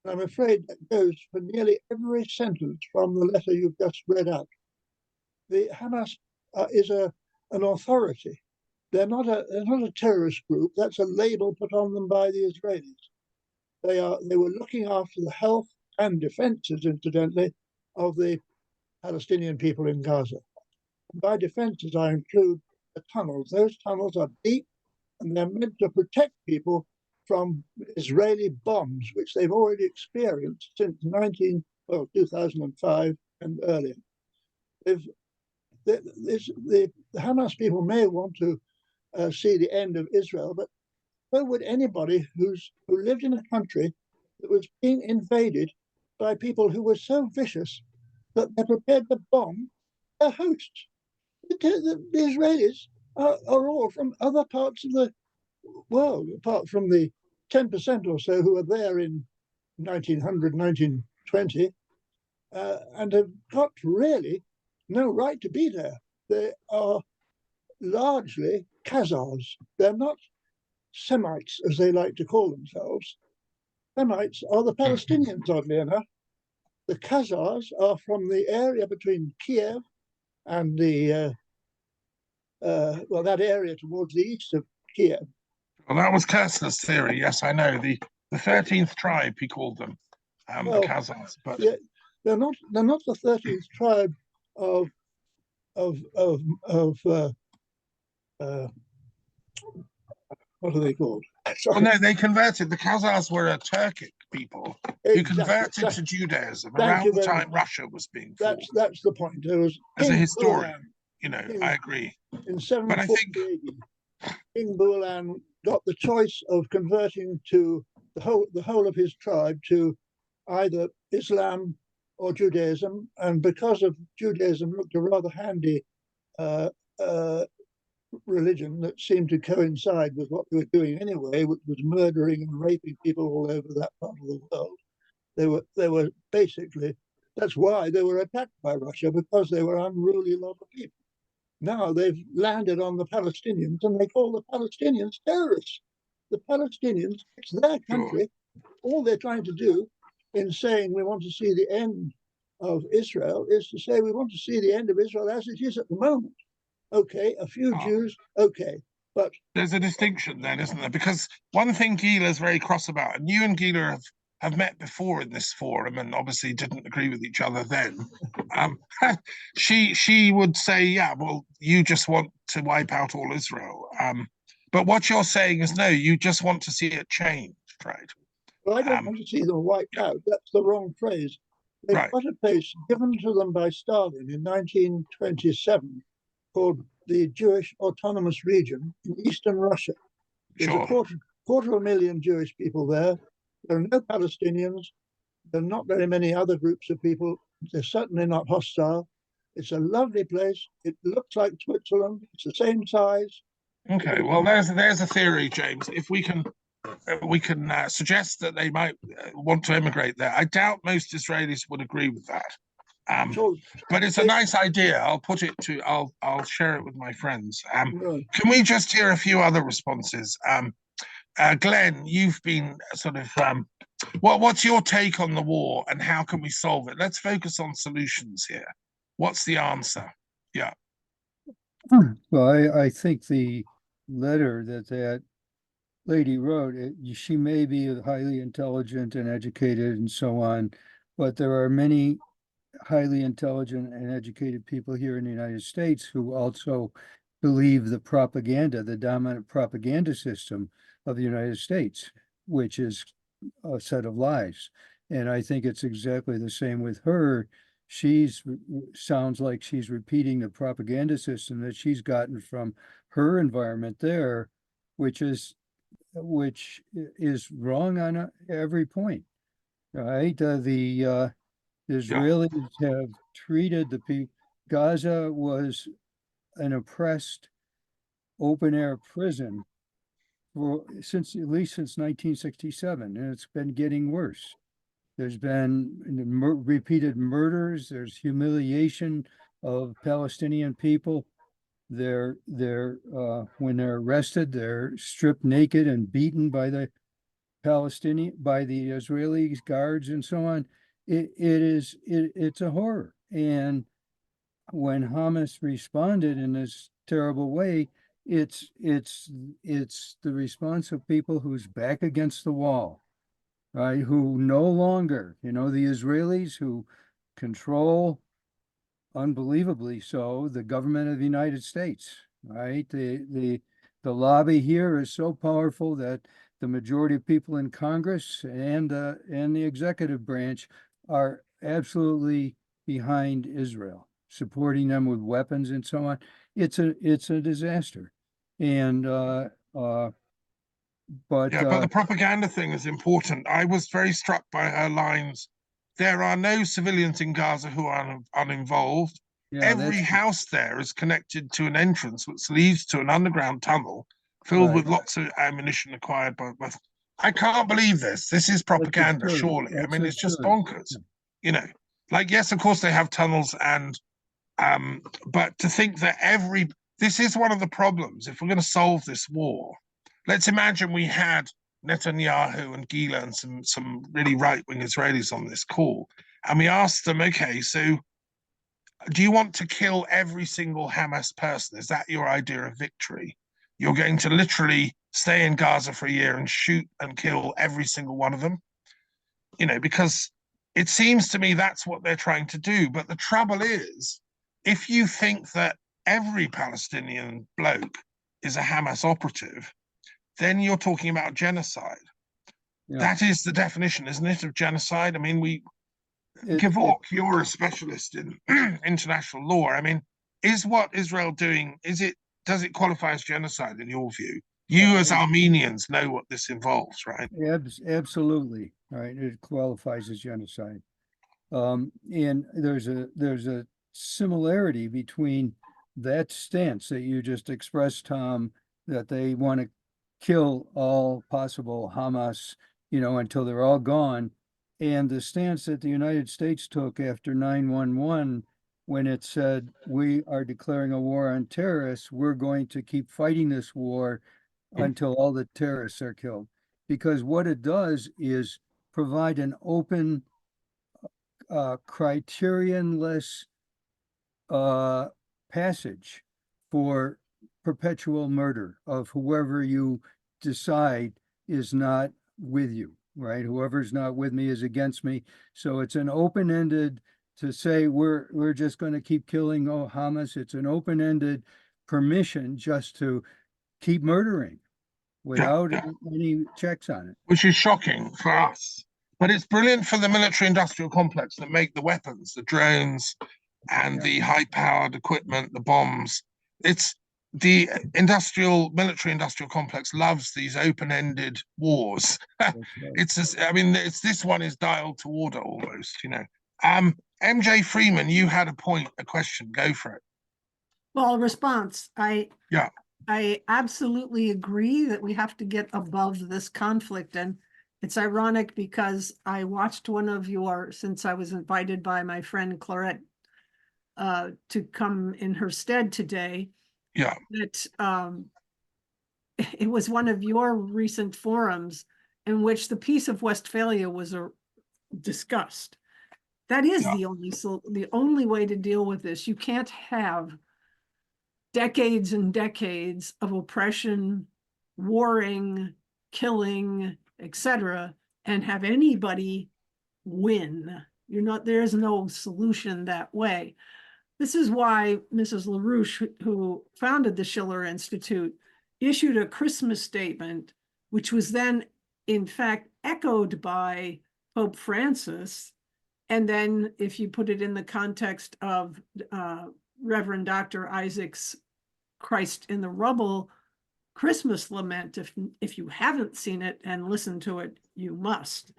And I'm afraid that goes for nearly every sentence from the letter you've just read out. The Hamas is an authority. They're not a terrorist group. That's a label put on them by the Israelis. They were looking after the health and defenses, incidentally, of the Palestinian people in Gaza. And by defenses, I include the tunnels. Those tunnels are deep, and they're meant to protect people from Israeli bombs, which they've already experienced since 2005 and earlier. The Hamas people may want to see the end of Israel, but so would anybody who lived in a country that was being invaded by people who were so vicious that they're prepared to bomb their hosts. The Israelis are all from other parts of the world, apart from the 10% or so who were there in 1900, 1920, and have got really no right to be there. They are largely Khazars. They're not Semites, as they like to call themselves. Semites are the Palestinians, oddly enough. The Khazars are from the area between Kiev and the, that area towards the east of Kiev. Well, that was Kerstner's theory. Yes, I know. The 13th tribe, he called them, the Khazars. But yeah, they're not the 13th tribe of what are they called? Well, no, they converted. The Khazars were a Turkic people who converted to Judaism around the time Russia was being formed. That's the point. There was as a historian, I agree. In 740 AD, King Bulan got the choice of converting to the whole of his tribe to either Islam or Judaism, and because of Judaism looked a rather handy religion that seemed to coincide with what they were doing anyway, which was murdering and raping people all over that part of the world. They were basically, that's why they were attacked by Russia, because they were unruly lot of people. Now they've landed on the Palestinians and they call the Palestinians terrorists. The Palestinians, it's their country, all they're trying to do in saying we want to see the end of Israel is to say we want to see the end of Israel as it is at the moment. Okay, a few Jews, okay, but there's a distinction then, isn't there? Because one thing Gila's very cross about, and you and Gila have met before in this forum and obviously didn't agree with each other then. She would say, yeah, well, you just want to wipe out all Israel. But what you're saying is, no, you just want to see it change, right? Well, I don't want to see them wiped out. That's the wrong phrase. They've got a place given to them by Stalin in 1927 called the Jewish Autonomous Region in eastern Russia. There's a quarter of a million Jewish people there. There are no Palestinians. There are not very many other groups of people. They're certainly not hostile. It's a lovely place. It looks like Switzerland. It's the same size. Okay, well, there's a theory, James. If we can suggest that they might want to emigrate there, I doubt most Israelis would agree with that. But it's a nice idea. I'll share it with my friends. Can we just hear a few other responses? Glenn, you've been sort of, what's your take on the war and how can we solve it? Let's focus on solutions here. What's the answer? Yeah. Well, I think the letter that lady wrote, she may be highly intelligent and educated and so on, but there are many highly intelligent and educated people here in the United States who also believe the propaganda, the dominant propaganda system of the United States, which is a set of lies. And I think it's exactly the same with her. Sounds like she's repeating the propaganda system that she's gotten from her environment there, which is wrong on every point, right? The Israelis have treated the people. Gaza was an oppressed open-air prison at least since 1967, and it's been getting worse. There's been repeated murders. There's humiliation of Palestinian people. When they're arrested, they're stripped naked and beaten by the Israeli guards and so on. It's a horror. And when Hamas responded in this terrible way, it's the response of people who's back against the wall, right? Who no longer, the Israelis who control, unbelievably so, the government of the United States, right? The lobby here is so powerful that the majority of people in Congress and the executive branch are absolutely behind Israel, supporting them with weapons and so on. It's a disaster. And but the propaganda thing is important. I was very struck by her lines. There are no civilians in Gaza who are uninvolved. Every house there is connected to an entrance which leads to an underground tunnel filled with lots of ammunition acquired by. I can't believe this. This is propaganda, surely. I mean, it's just bonkers. Like, yes, of course they have tunnels, and but to think that this is one of the problems. If we're going to solve this war, let's imagine we had Netanyahu and Gila and some really right-wing Israelis on this call, and we asked them, okay, so do you want to kill every single Hamas person? Is that your idea of victory? You're going to literally stay in Gaza for a year and shoot and kill every single one of them? Because it seems to me that's what they're trying to do. But the trouble is, if you think that every Palestinian bloke is a Hamas operative, then you're talking about genocide. That is the definition, isn't it, of genocide? I mean, Gevork, you're a specialist in international law. I mean, is what Israel doing, does it qualify as genocide in your view? You as Armenians know what this involves, right? Absolutely, right. It qualifies as genocide. And there's a similarity between that stance that you just expressed, Tom, that they want to kill all possible Hamas, until they're all gone, and the stance that the United States took after 9/11, when it said, we are declaring a war on terrorists, we're going to keep fighting this war until all the terrorists are killed. because what it does is provide an open, criterion-less passage for perpetual murder of whoever you decide is not with you, right? Whoever's not with me is against me. So it's an open-ended to say we're just going to keep killing Hamas. It's an open-ended permission just to keep murdering without any checks on it. Which is shocking for us. But it's brilliant for the military-industrial complex that make the weapons, the drones, and the high-powered equipment, the bombs. It's the military-industrial complex loves these open-ended wars. It's just, I mean, this one is dialed toward it almost, you know. MJ Freeman, you had a question. Go for it. Well, response. I absolutely agree that we have to get above this conflict. And it's ironic because I watched one of since I was invited by my friend Clarette to come in her stead today. Yeah. That it was one of your recent forums in which the Peace of Westphalia was discussed. That is the only way to deal with this. You can't have decades and decades of oppression, warring, killing, etc., and have anybody win. There is no solution that way. This is why Mrs. LaRouche, who founded the Schiller Institute, issued a Christmas statement, which was then, in fact, echoed by Pope Francis. And then if you put it in the context of Reverend Dr. Isaac's Christ in the Rubble Christmas lament, if you haven't seen it and listened to it, you must.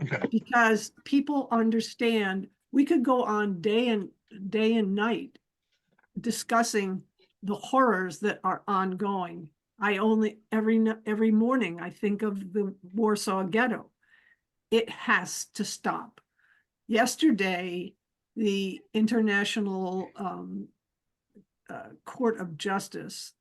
Okay. Because people understand, we could go on day and night discussing the horrors that are ongoing. Every morning I think of the Warsaw Ghetto. It has to stop. Yesterday, the International Court of Justice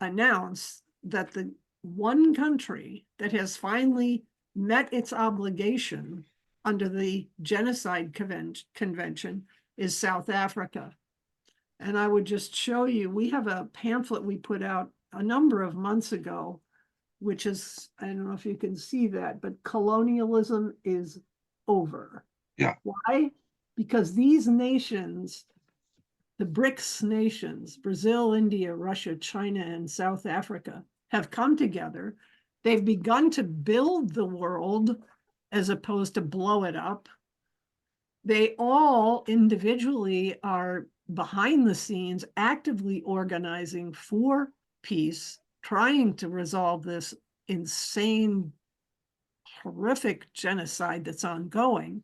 announced that the one country that has finally met its obligation under the Genocide Convention is South Africa. And I would just show you, we have a pamphlet we put out a number of months ago, which is, I don't know if you can see that, but colonialism is over. Yeah. Why? Because these nations, the BRICS nations, Brazil, India, Russia, China, and South Africa, have come together. They've begun to build the world as opposed to blow it up. They all individually are behind the scenes actively organizing for peace, trying to resolve this insane, horrific genocide that's ongoing.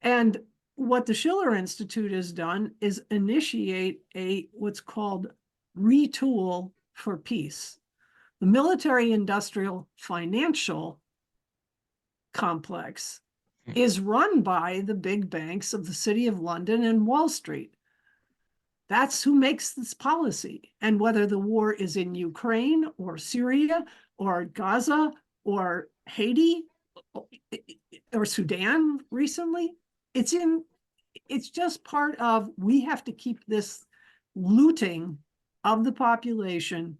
And what the Schiller Institute has done is initiate what's called retool for peace. The military-industrial financial complex is run by the big banks of the City of London and Wall Street. That's who makes this policy. And whether the war is in Ukraine or Syria or Gaza or Haiti or Sudan recently, it's just part of, we have to keep this looting of the population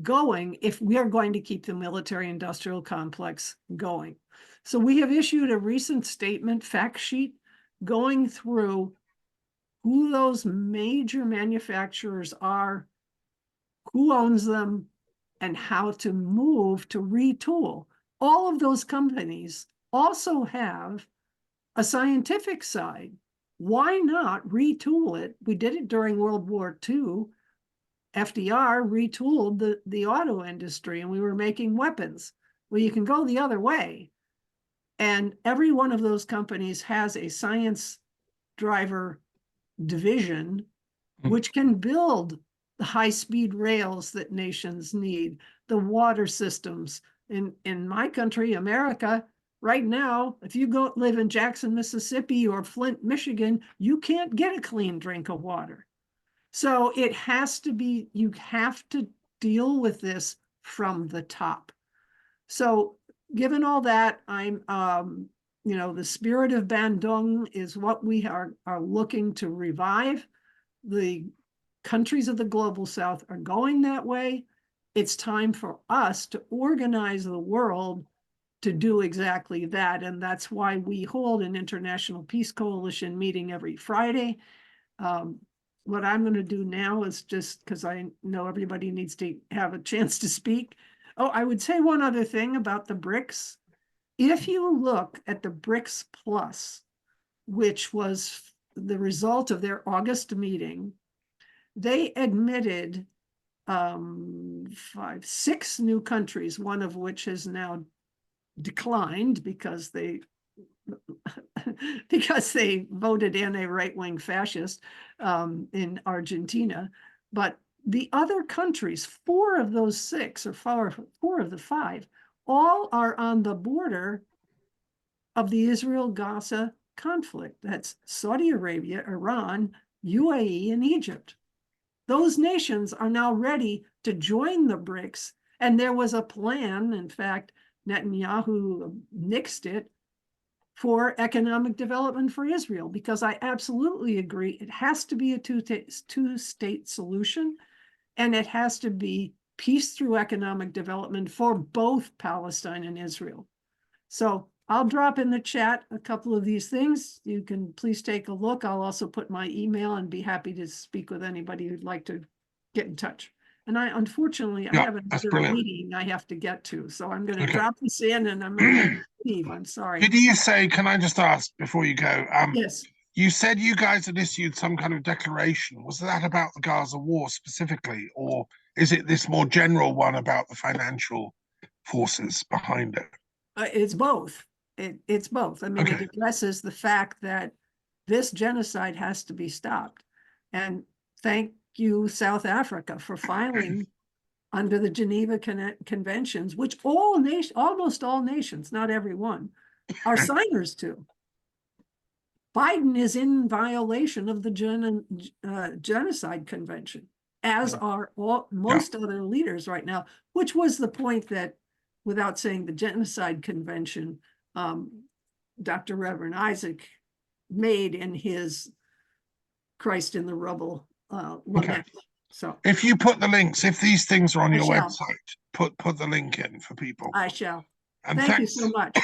going if we are going to keep the military-industrial complex going. So we have issued a recent statement, fact sheet, going through who those major manufacturers are, who owns them, and how to move to retool. All of those companies also have a scientific side. Why not retool it? We did it during World War II. FDR retooled the auto industry and we were making weapons. Well, you can go the other way. And every one of those companies has a science driver division, which can build the high-speed rails that nations need, the water systems. In my country, America, right now, if you go live in Jackson, Mississippi or Flint, Michigan, you can't get a clean drink of water. So it has to be, you have to deal with this from the top. So given all that, I'm, you know, the spirit of Bandung is what we are looking to revive. The countries of the global south are going that way. It's time for us to organize the world to do exactly that. And that's why we hold an International Peace Coalition meeting every Friday. What I'm going to do now is, just because I know everybody needs to have a chance to speak. Oh, I would say one other thing about the BRICS. If you look at the BRICS Plus, which was the result of their August meeting, they admitted 6 new countries, one of which has now declined because they voted in a right-wing fascist in Argentina. But the other countries, 4 of those 6, or 4 of the 5, all are on the border of the Israel-Gaza conflict. That's Saudi Arabia, Iran, UAE, and Egypt. Those nations are now ready to join the BRICS, and there was a plan, in fact, Netanyahu nixed it, for economic development for Israel, because I absolutely agree it has to be a two-state solution, and it has to be peace through economic development for both Palestine and Israel. So I'll drop in the chat a couple of these things. You can please take a look. I'll also put my email and be happy to speak with anybody who'd like to get in touch. And unfortunately, I have another meeting I have to get to. So I'm going to drop this in and I'm going to leave. I'm sorry. Did you say, can I just ask before you go? Yes. You said you guys had issued some kind of declaration. Was that about the Gaza war specifically, or is it this more general one about the financial forces behind it? It's both. It's both. I mean, it addresses the fact that this genocide has to be stopped. And thank you, South Africa, for filing under the Geneva Conventions, which almost all nations, not every one, are signers to. Biden is in violation of the Genocide Convention, as are most other leaders right now, which was the point that, without saying the Genocide Convention, Dr. Reverend Isaac made in his Christ in the Rubble lament. So if you put the links, if these things are on your website, put the link in for people. I shall. And thank you so much.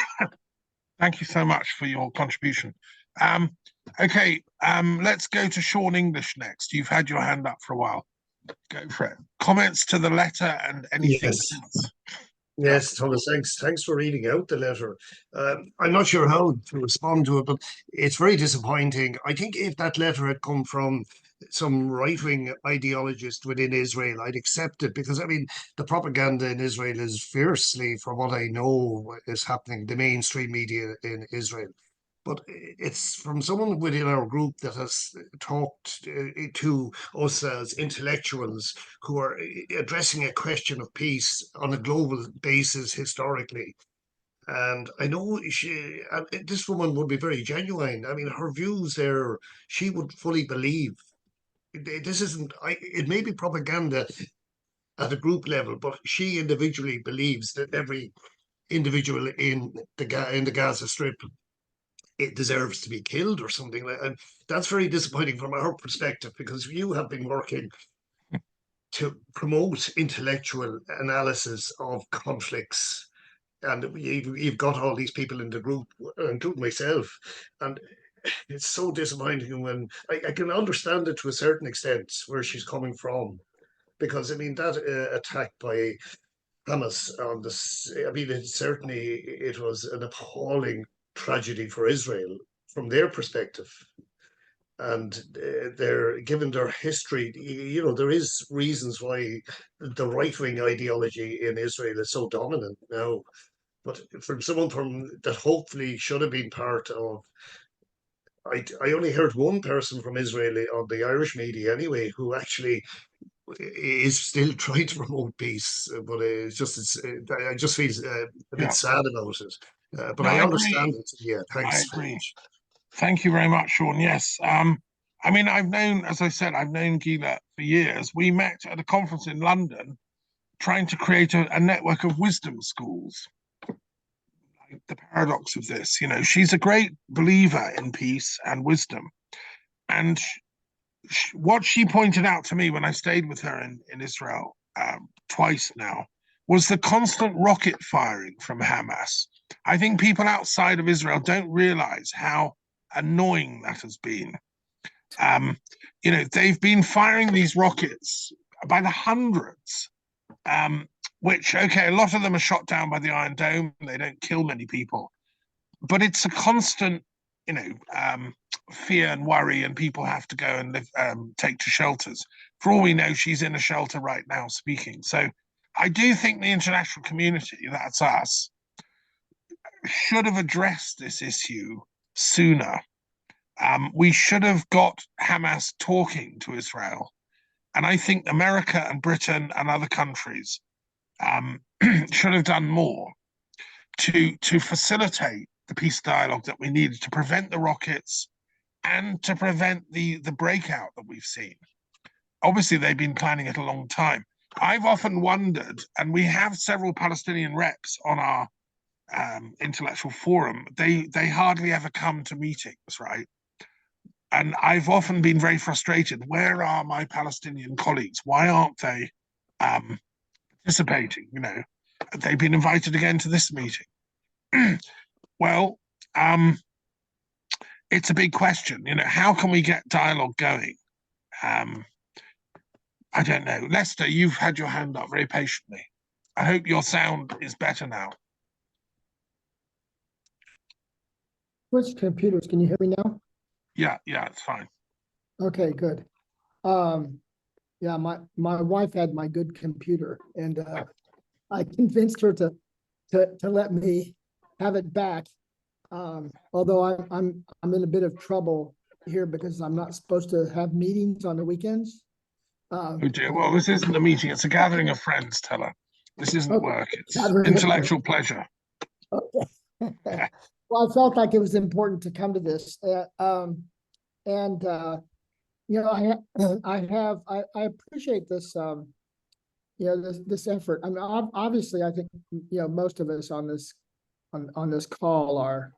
Thank you so much for your contribution. Let's go to Sean English next. You've had your hand up for a while. Go for it. Comments to the letter and anything else. Yes, Thomas, thanks for reading out the letter. I'm not sure how to respond to it, but it's very disappointing. I think if that letter had come from some right-wing ideologist within Israel, I'd accept it, because, I mean, the propaganda in Israel is fiercely, from what I know is happening, the mainstream media in Israel. But it's from someone within our group that has talked to us as intellectuals who are addressing a question of peace on a global basis historically. And I know this woman would be very genuine. I mean, her views there, she would fully believe. This isn't, it may be propaganda at a group level, but she individually believes that every individual in the Gaza Strip, it deserves to be killed or something like that. And that's very disappointing from our perspective, because you have been working to promote intellectual analysis of conflicts, and you've got all these people in the group, including myself, and it's so disappointing when I can understand it to a certain extent where she's coming from, because, I mean, that attack by Hamas on this, I mean, it was an appalling tragedy for Israel from their perspective. And given their history, you know, there is reasons why the right-wing ideology in Israel is so dominant now. But from someone that hopefully should have been part of, I only heard one person from Israel on the Irish media anyway, who actually is still trying to promote peace, but I just feel a bit sad about it. But I understand it. Yeah, thanks. I agree. Thank you very much, Sean. Yes. I mean, I've known Gila for years. We met at a conference in London trying to create a network of wisdom schools. the paradox of this. You know, she's a great believer in peace and wisdom. And what she pointed out to me when I stayed with her in Israel twice now was the constant rocket firing from Hamas. I think people outside of Israel don't realize how annoying that has been. You know, they've been firing these rockets by the hundreds, which, okay, a lot of them are shot down by the Iron Dome. They don't kill many people, but it's a constant, you know, fear and worry, and people have to go and live, take to shelters. For all we know, she's in a shelter right now speaking. So I do think the international community, that's us, should have addressed this issue sooner. We should have got Hamas talking to Israel. And I think America and Britain and other countries should have done more to facilitate the peace dialogue that we needed to prevent the rockets and to prevent the breakout that we've seen. Obviously, they've been planning it a long time. I've often wondered, and we have several Palestinian reps on our intellectual forum, they hardly ever come to meetings, right? And I've often been very frustrated. Where are my Palestinian colleagues? Why aren't they participating? You know, they've been invited again to this meeting. Well, it's a big question. You know, how can we get dialogue going? I don't know. Lester, you've had your hand up very patiently. I hope your sound is better now. Which computers? Can you hear me now? Yeah, it's fine. Okay, good. Yeah, my wife had my good computer, and I convinced her to let me have it back. Although I'm in a bit of trouble here because I'm not supposed to have meetings on the weekends. Oh dear. Well, this isn't a meeting. It's a gathering of friends, tell her. This isn't work. It's intellectual pleasure. Okay. Well, I felt like it was important to come to this. You know, I appreciate this, you know, this effort. I mean, obviously, I think, you know, most of us on this call are,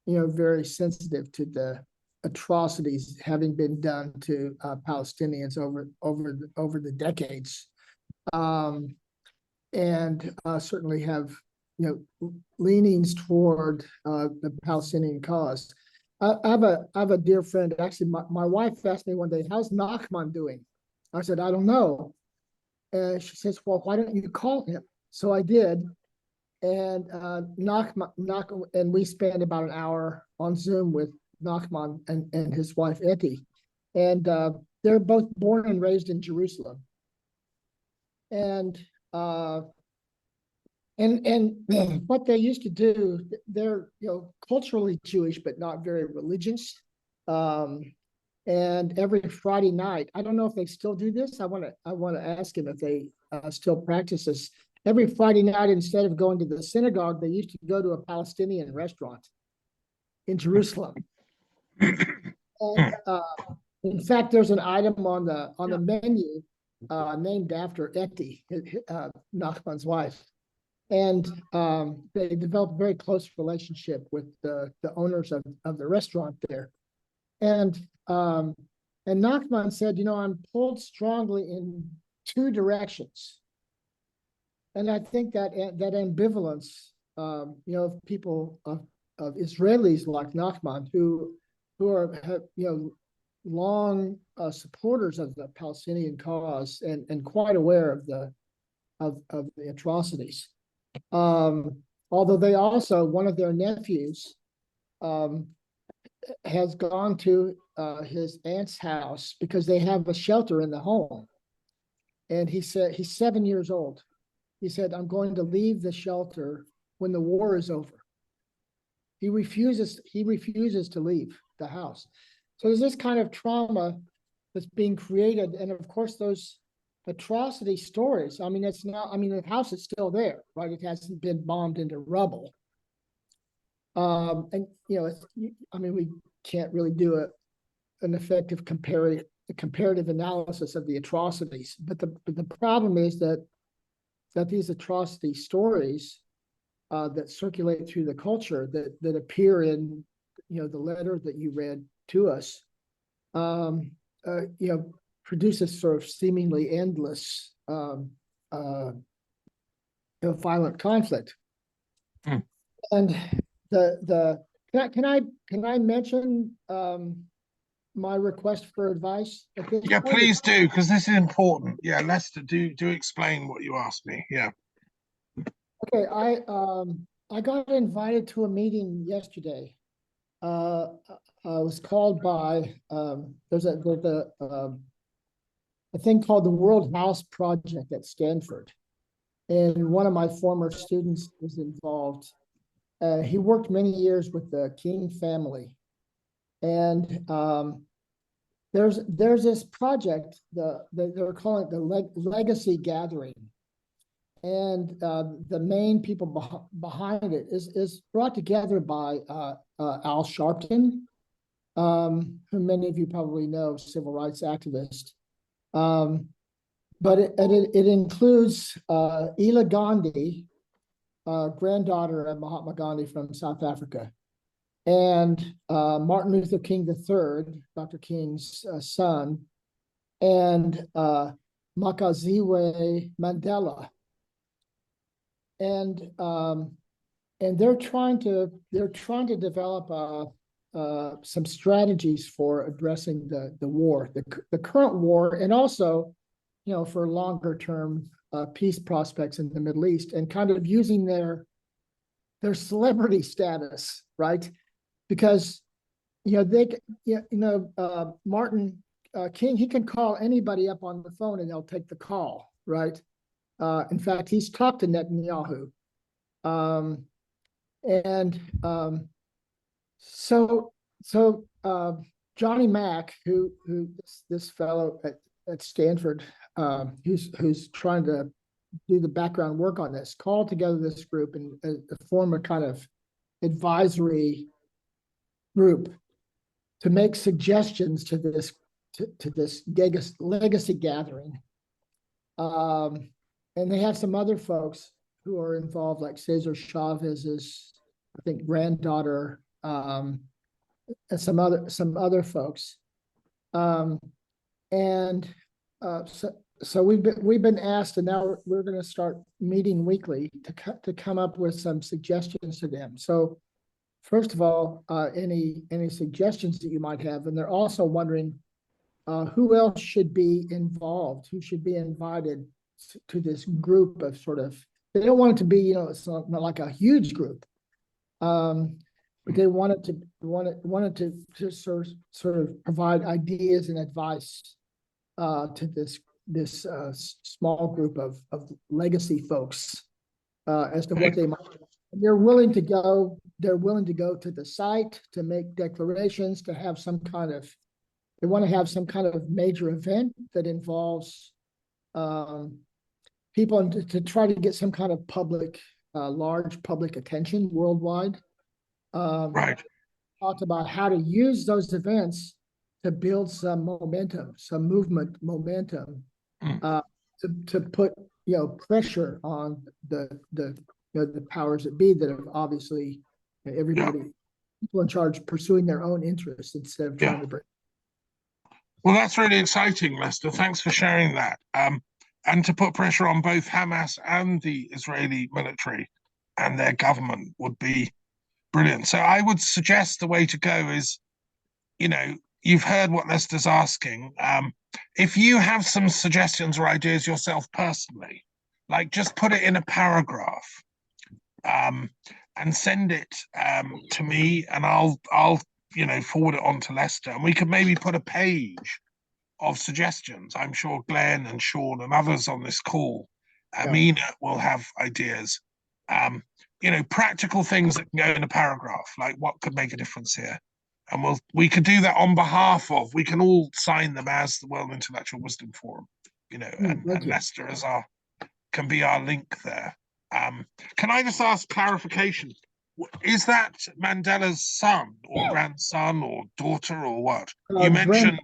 you know, very sensitive to the atrocities having been done to Palestinians over the decades, and certainly have, you know, leanings toward the Palestinian cause. I have a dear friend. Actually, my wife asked me one day, "How's Nachman doing?" I said, "I don't know." And she says, "Well, why don't you call him?" So I did, and Nachman, and we spent about an hour on Zoom with Nachman and his wife Etty, and they're both born and raised in Jerusalem, and what they used to do, they're, you know, culturally Jewish but not very religious, and every Friday night, I don't know if they still do this. I want to ask him if they still practice this. Every Friday night, instead of going to the synagogue, they used to go to a Palestinian restaurant in Jerusalem. And, in fact, there's an item on the menu named after Etty, Nachman's wife. And they developed a very close relationship with the owners of the restaurant there. And Nachman said, you know, I'm pulled strongly in two directions. And I think that ambivalence, you know, of people of Israelis like Nachman who have, you know, long supporters of the Palestinian cause and quite aware of the atrocities. Although they also, one of their nephews has gone to his aunt's house because they have a shelter in the home. And he said, he's 7 years old. He said, I'm going to leave the shelter when the war is over. He refuses to leave the house. So there's this kind of trauma that's being created. And of course, those atrocity stories, I mean, it's not, I mean, the house is still there, right? It hasn't been bombed into rubble. And, you know, I mean, we can't really do an effective comparative analysis of the atrocities. But the problem is that these atrocity stories that circulate through the culture that appear in, the letter that you read to us, produces sort of seemingly endless violent conflict. And can I mention my request for advice at this Yeah, point? please do, because this is important. Yeah, Lester, do explain what you asked me. Yeah. Okay, I got invited to a meeting yesterday. I was called by there's a thing called the World House Project at Stanford, and one of my former students was involved. He worked many years with the King family, and there's this project they're calling it the Legacy Gathering. And the main people behind it is brought together by Al Sharpton, who many of you probably know, civil rights activist. But it includes Ela Gandhi, granddaughter of Mahatma Gandhi from South Africa, and Martin Luther King III, Dr. King's son, and Makaziwe Mandela. And they're trying to develop some strategies for addressing the war, the current war, and also, for longer term peace prospects in the Middle East, and kind of using their celebrity status, right? Because Martin King, he can call anybody up on the phone and they'll take the call, right? In fact, he's talked to Netanyahu. So Johnny Mack, who this fellow at Stanford, who's trying to do the background work on this, called together this group and form a kind of advisory group to make suggestions to this legacy gathering. And they have some other folks who are involved, like Cesar Chavez's, I think, granddaughter, and some other folks. So we've been asked, and now we're going to start meeting weekly to come up with some suggestions to them. So first of all, any suggestions that you might have, and they're also wondering who else should be involved, who should be invited to this group of sort of, they don't want it to be, it's not like a huge group. But they wanted to sort of provide ideas and advice to this small group of legacy folks as to what they might. They're willing to go to the site to make declarations, to have some kind of, they want to have some kind of major event that involves people, and to try to get some kind of large public attention worldwide. Right. Talked about how to use those events to build some momentum, some movement momentum, to put pressure on the powers that be, that have obviously everybody, people in charge, pursuing their own interests instead of trying to bring. Well, that's really exciting, Lester. Thanks for sharing that. And to put pressure on both Hamas and the Israeli military and their government would be brilliant. So I would suggest the way to go is, you've heard what Lester's asking. If you have some suggestions or ideas yourself personally, like just put it in a paragraph and send it to me, and I'll forward it on to Lester, and we could maybe put a page of suggestions. I'm sure Glenn and Sean and others on this call, Amena, will have ideas. Practical things that can go in a paragraph, like what could make a difference here. And we could do that on behalf of, we can all sign them as the World Intellectual Wisdom Forum, and Lester can be our link there. Can I just ask clarification? Is that Mandela's son or grandson or daughter or what? You mentioned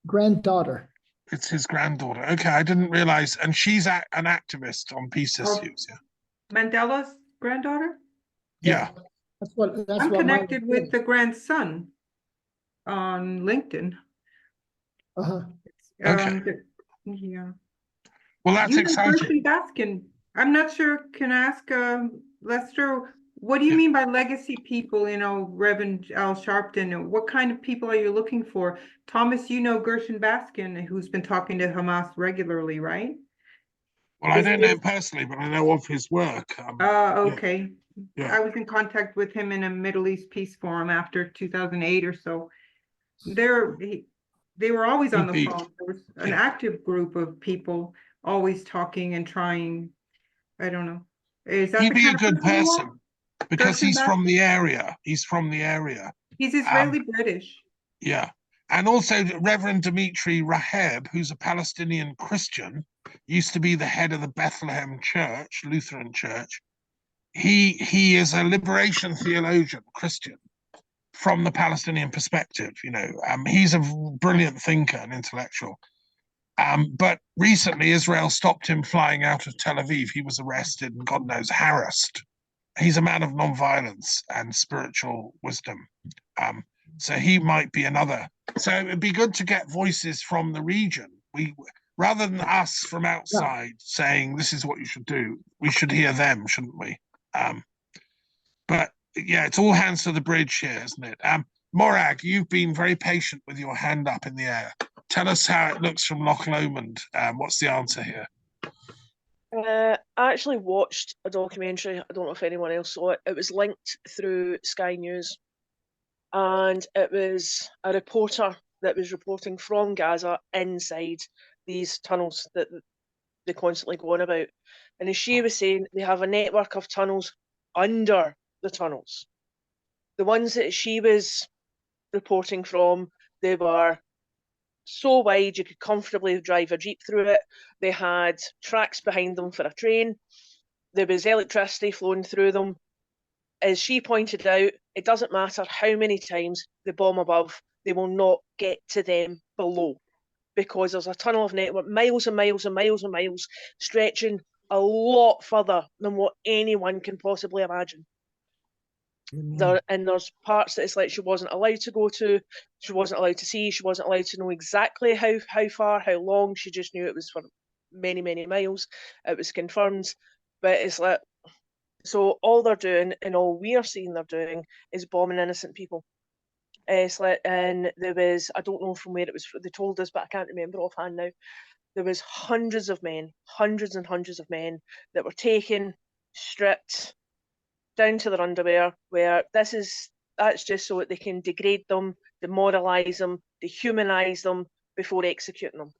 granddaughter. It's his granddaughter. Okay, I didn't realize. And she's an activist on peace issues. Yeah. Mandela's granddaughter? Yeah. That's I'm what mine connected was. with the grandson on LinkedIn. Uh-huh. Okay. Yeah. Well, that's You know exciting. Gershon Baskin. I'm not sure. Can I ask Lester? What do you mean by legacy people? You know, Reverend Al Sharpton. What kind of people are you looking for? Thomas, you know Gershon Baskin, who's been talking to Hamas regularly, right? Well, I don't know him personally, but I know of his work. Okay. Yeah. I was in contact with him in a Middle East Peace Forum after 2008 or so. They were always on the Indeed. phone. There was an active group of people always talking and trying. I don't know. Is that He'd the be a kind of good person you want? person because Gershon he's from Baskin? the area. He's from the area. He's Israeli British. Yeah. And also Reverend Dimitri Raheb, who's a Palestinian Christian, used to be the head of the Bethlehem Church, Lutheran Church. He is a liberation theologian, Christian, from the Palestinian perspective. You know, he's a brilliant thinker and intellectual. But recently, Israel stopped him flying out of Tel Aviv. He was arrested and, God knows, harassed. He's a man of nonviolence and spiritual wisdom. So he might be another. So it'd be good to get voices from the region. Rather than us from outside saying this is what you should do, we should hear them, shouldn't we? But yeah, it's all hands to the bridge here, isn't it? Morag, you've been very patient with your hand up in the air. Tell us how it looks from Loch Lomond. What's the answer here? I actually watched a documentary. I don't know if anyone else saw it. It was linked through Sky News. And it was a reporter that was reporting from Gaza inside these tunnels that they constantly go on about. And as she was saying, they have a network of tunnels under the tunnels. The ones that she was reporting from, they were so wide you could comfortably drive a Jeep through it. They had tracks behind them for a train. There was electricity flowing through them. As she pointed out, it doesn't matter how many times they bomb above, they will not get to them below, because there's a tunnel of network miles and miles and miles and miles stretching a lot further than what anyone can possibly imagine. And there's parts that it's like she wasn't allowed to go to, she wasn't allowed to see, she wasn't allowed to know exactly how far, how long. She just knew it was for many, many miles. It was confirmed. But it's like, so all they're doing, and all we are seeing they're doing, is bombing innocent people. It's like, and there was, I don't know from where it was, they told us, but I can't remember offhand now. There was hundreds of men, hundreds and hundreds of men that were taken, stripped, down to their underwear, where that's just so that they can degrade them, demoralise them, dehumanize them before executing them.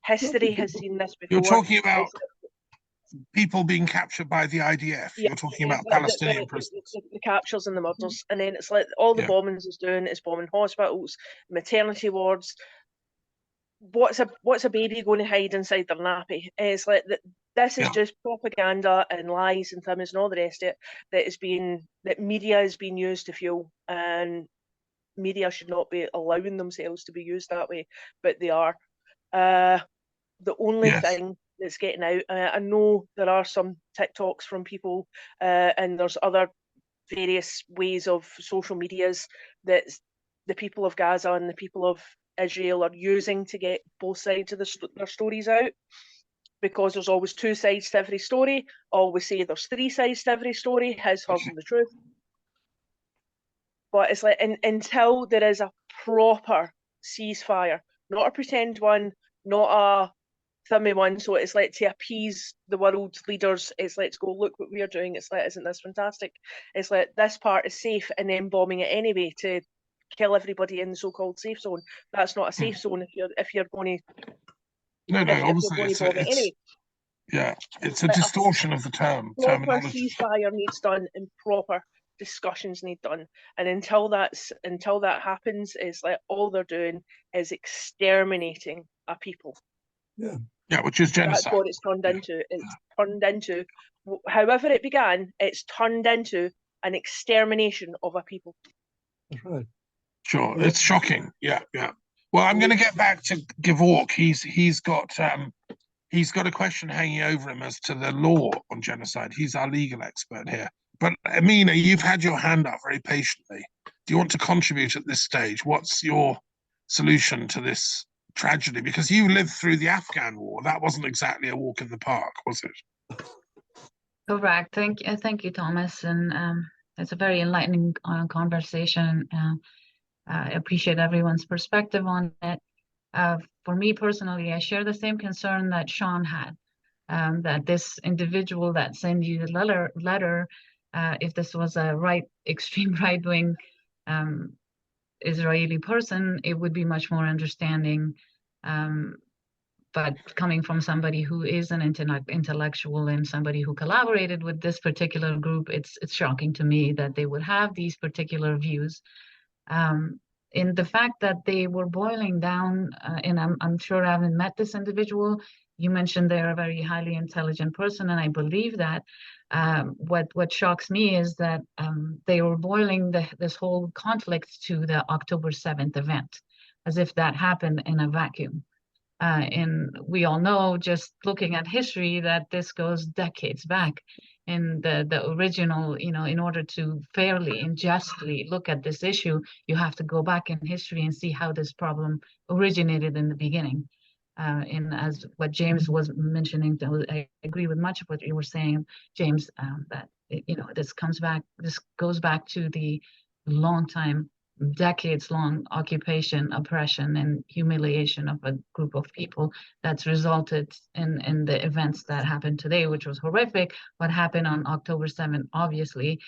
History has seen this before. You're talking about people being captured by the IDF. Yeah, you're talking about Palestinian prisoners. The captures and the murders. And then it's like all the bombings is doing is bombing hospitals, maternity wards. What's a baby going to hide inside their nappy? It's like this is just propaganda and lies and things and all the rest of it that media is being used to fuel, and media should not be allowing themselves to be used that way, but they are. The only thing that's getting out, I know there are some TikToks from people, and there's other various ways of social medias that the people of Gaza and the people of Israel are using to get both sides of their stories out, because there's always two sides to every story. Always say there's three sides to every story, his, hers, and the truth. But it's like, until there is a proper ceasefire, not a pretend one, not a thummy one, so it's like to appease the world leaders, it's like to go, look what we are doing, it's like, isn't this fantastic? It's like, this part is safe, and then bombing it anyway to kill everybody in the so-called safe zone. That's not a safe zone if you're going to obviously anyway. Yeah, it's a distortion of the terminology. Ceasefire needs done, and proper discussions need done, and until that happens, it's like all they're doing is exterminating a people. Yeah, which is genocide. That's what it's turned into. It's turned into, however it began, it's turned into an extermination of a people. That's right. Sure, it's shocking. Yeah. Well, I'm going to get back to Gevork. He's got he's got a question hanging over him as to the law on genocide. He's our legal expert here. But Amena, you've had your hand up very patiently. Do you want to contribute at this stage? What's your solution to this tragedy? Because you lived through the Afghan war. That wasn't exactly a walk in the park, was it? Correct. Thank you, Thomas. And it's a very enlightening conversation. I appreciate everyone's perspective on it. For me personally, I share the same concern that Sean had, that this individual that sent you the letter, if this was a extreme right-wing Israeli person, it would be much more understanding. But coming from somebody who is an intellectual and somebody who collaborated with this particular group, it's shocking to me that they would have these particular views. In the fact that they were boiling down, and I'm sure I haven't met this individual. You mentioned they're a very highly intelligent person, and I believe that. What shocks me is that they were boiling this whole conflict to the October 7th event, as if that happened in a vacuum. And we all know, just looking at history, that this goes decades back. And the original, in order to fairly and justly look at this issue, you have to go back in history and see how this problem originated in the beginning. And as what James was mentioning, I agree with much of what you were saying, James, that this goes back to the long time, decades-long occupation, oppression, and humiliation of a group of people that's resulted in the events that happened today, which was horrific. What happened on October 7th, obviously,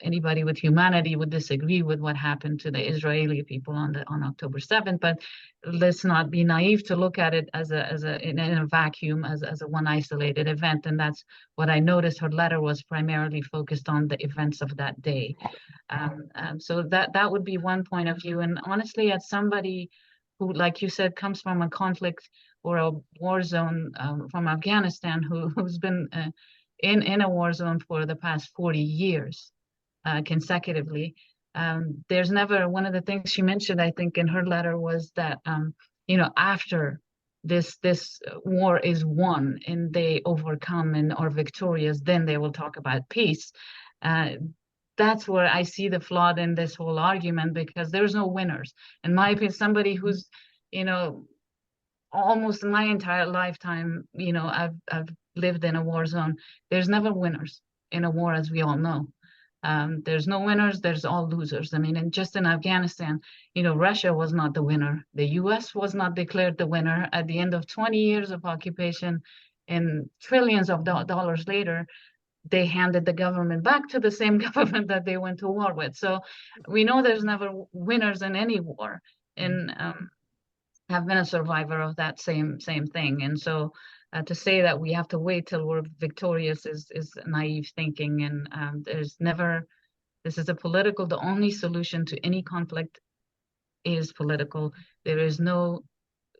anybody with humanity would disagree with what happened to the Israeli people on October 7th, but let's not be naive to look at it as in a vacuum, as a one isolated event. And that's what I noticed. Her letter was primarily focused on the events of that day. So that would be one point of view. And honestly, as somebody who, like you said, comes from a conflict or a war zone, from Afghanistan, who's been in a war zone for the past 40 years, consecutively. There's never, one of the things she mentioned, I think, in her letter was that, after this war is won and they overcome and are victorious, then they will talk about peace. That's where I see the flaw in this whole argument, because there's no winners. In my opinion, somebody who's, almost my entire lifetime, I've lived in a war zone. There's never winners in a war, as we all know. There's no winners, there's all losers. I mean, and just in Afghanistan, Russia was not the winner. The US was not declared the winner. At the end of 20 years of occupation and trillions of dollars later, they handed the government back to the same government that they went to war with. So we know there's never winners in any war, and have been a survivor of that same thing. And so to say that we have to wait till we're victorious is naive thinking. And there's never, this is the only solution to any conflict is political. There is no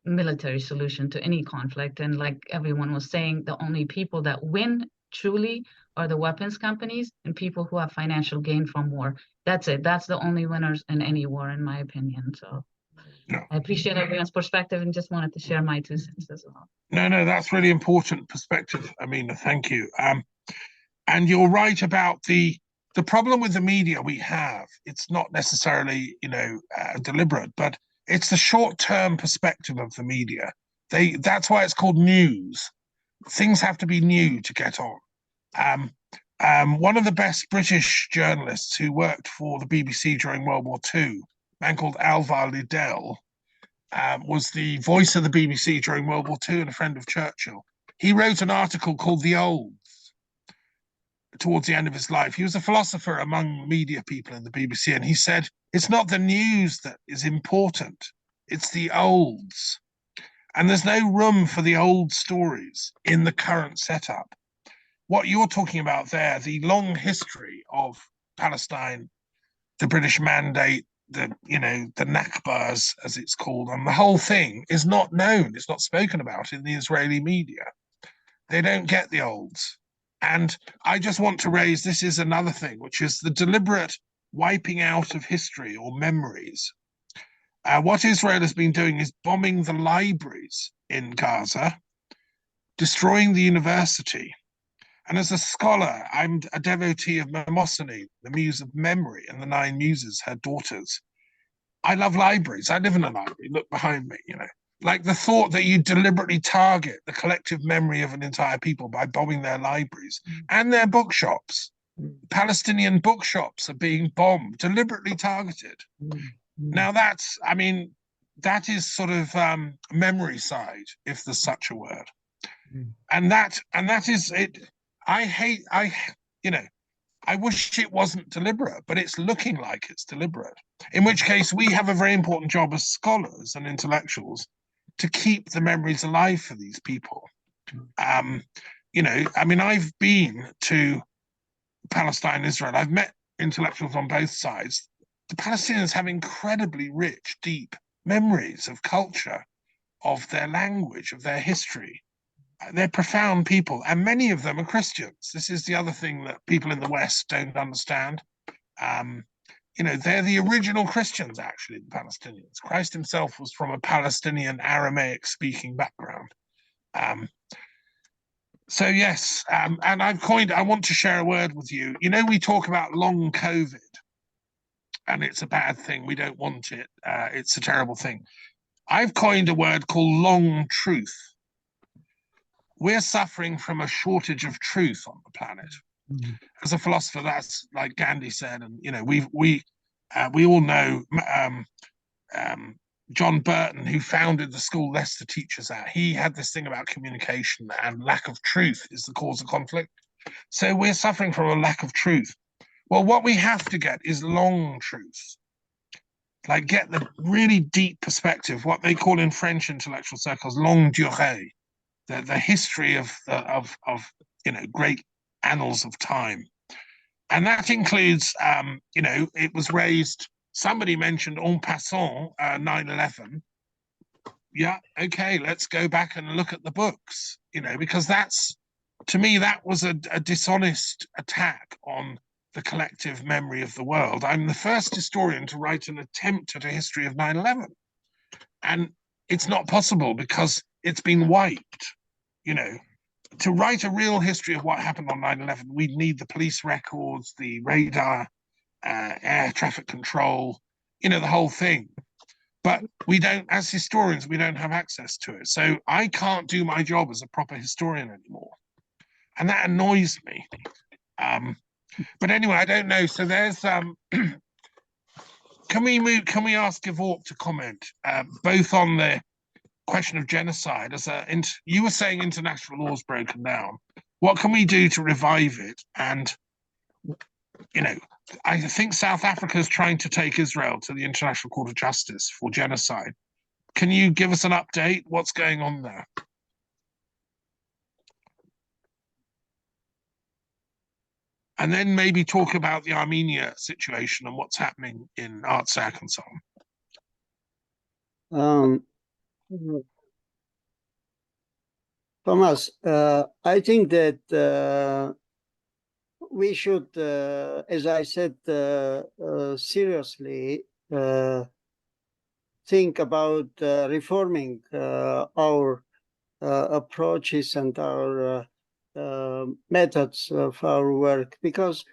military solution to any conflict. And like everyone was saying, the only people that win truly are the weapons companies and people who have financial gain from war. That's it. That's the only winners in any war, in my opinion. So I appreciate everyone's perspective and just wanted to share my 2 cents as well. No, that's really important perspective, Amena. Thank you. And you're right about the problem with the media we have. It's not necessarily, deliberate, but it's the short-term perspective of the media. That's why it's called news. Things have to be new to get on. One of the best British journalists who worked for the BBC during World War II, a man called Alvar Liddell, was the voice of the BBC during World War II and a friend of Churchill. He wrote an article called The Olds towards the end of his life. He was a philosopher among media people in the BBC, and he said, it's not the news that is important, it's the olds. And there's no room for the old stories in the current setup. What you're talking about there, the long history of Palestine, the British Mandate, the Nakba, as it's called, and the whole thing is not known. It's not spoken about in the Israeli media. They don't get the olds. And I just want to raise, this is another thing, which is the deliberate wiping out of history or memories. What Israel has been doing is bombing the libraries in Gaza, destroying the university. And as a scholar, I'm a devotee of Mnemosyne, the muse of memory, and the 9 muses, her daughters. I love libraries. I live in a library. Look behind me, you know. Like the thought that you deliberately target the collective memory of an entire people by bombing their libraries and their bookshops. Palestinian bookshops are being bombed, deliberately targeted. Now that's, I mean, that is sort of memory side, if there's such a word. And that is it. You know, I wish it wasn't deliberate, but it's looking like it's deliberate. In which case, we have a very important job as scholars and intellectuals to keep the memories alive for these people. You know, I mean, I've been to Palestine, Israel. I've met intellectuals on both sides. The Palestinians have incredibly rich, deep memories of culture, of their language, of their history. They're profound people, and many of them are Christians. This is the other thing that people in the West don't understand. You know, they're the original Christians, actually, the Palestinians. Christ himself was from a Palestinian Aramaic-speaking background. So yes, and I want to share a word with you. You know, we talk about long COVID, and it's a bad thing. We don't want it. It's a terrible thing. I've coined a word called long truth. We're suffering from a shortage of truth on the planet. As a philosopher, that's like Gandhi said, and you know, we all know John Burton, who founded the school Leicester teaches at. He had this thing about communication, and lack of truth is the cause of conflict. So we're suffering from a lack of truth. Well, what we have to get is long truth. Like get the really deep perspective, what they call in French intellectual circles, longue durée. The history of you know, great annals of time. And that includes, you know, it was raised, somebody mentioned en passant 9/11. Yeah, okay, let's go back and look at the books, you know, because that's, to me, that was a dishonest attack on the collective memory of the world. I'm the first historian to write an attempt at a history of 9/11. And it's not possible because it's been wiped. You know, to write a real history of what happened on 9/11, we'd need the police records, the radar, air traffic control, you know, the whole thing. But we don't, as historians, we don't have access to it. So I can't do my job as a proper historian anymore. And that annoys me. But anyway, I don't know. So there's, can we ask Gevork to comment, both on the question of genocide, you were saying international law is broken down. What can we do to revive it? And, you know, I think South Africa is trying to take Israel to the International Court of Justice for genocide. Can you give us an update? What's going on there? And then maybe talk about the Armenia situation and what's happening in Artsakh and so on. Thomas, I think that we should, as I said, seriously think about reforming our approaches and our methods of our work, because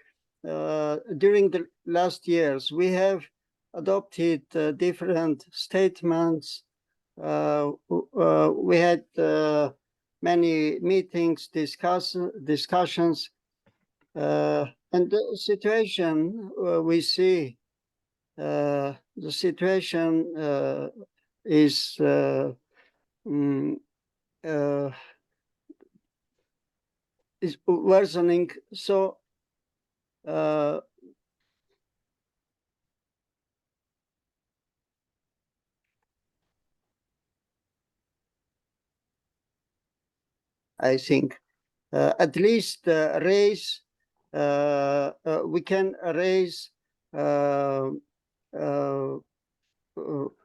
during the last years we have adopted different statements. We had many meetings, discussions, and the situation we see, the situation is worsening. So I think at least raise, we can raise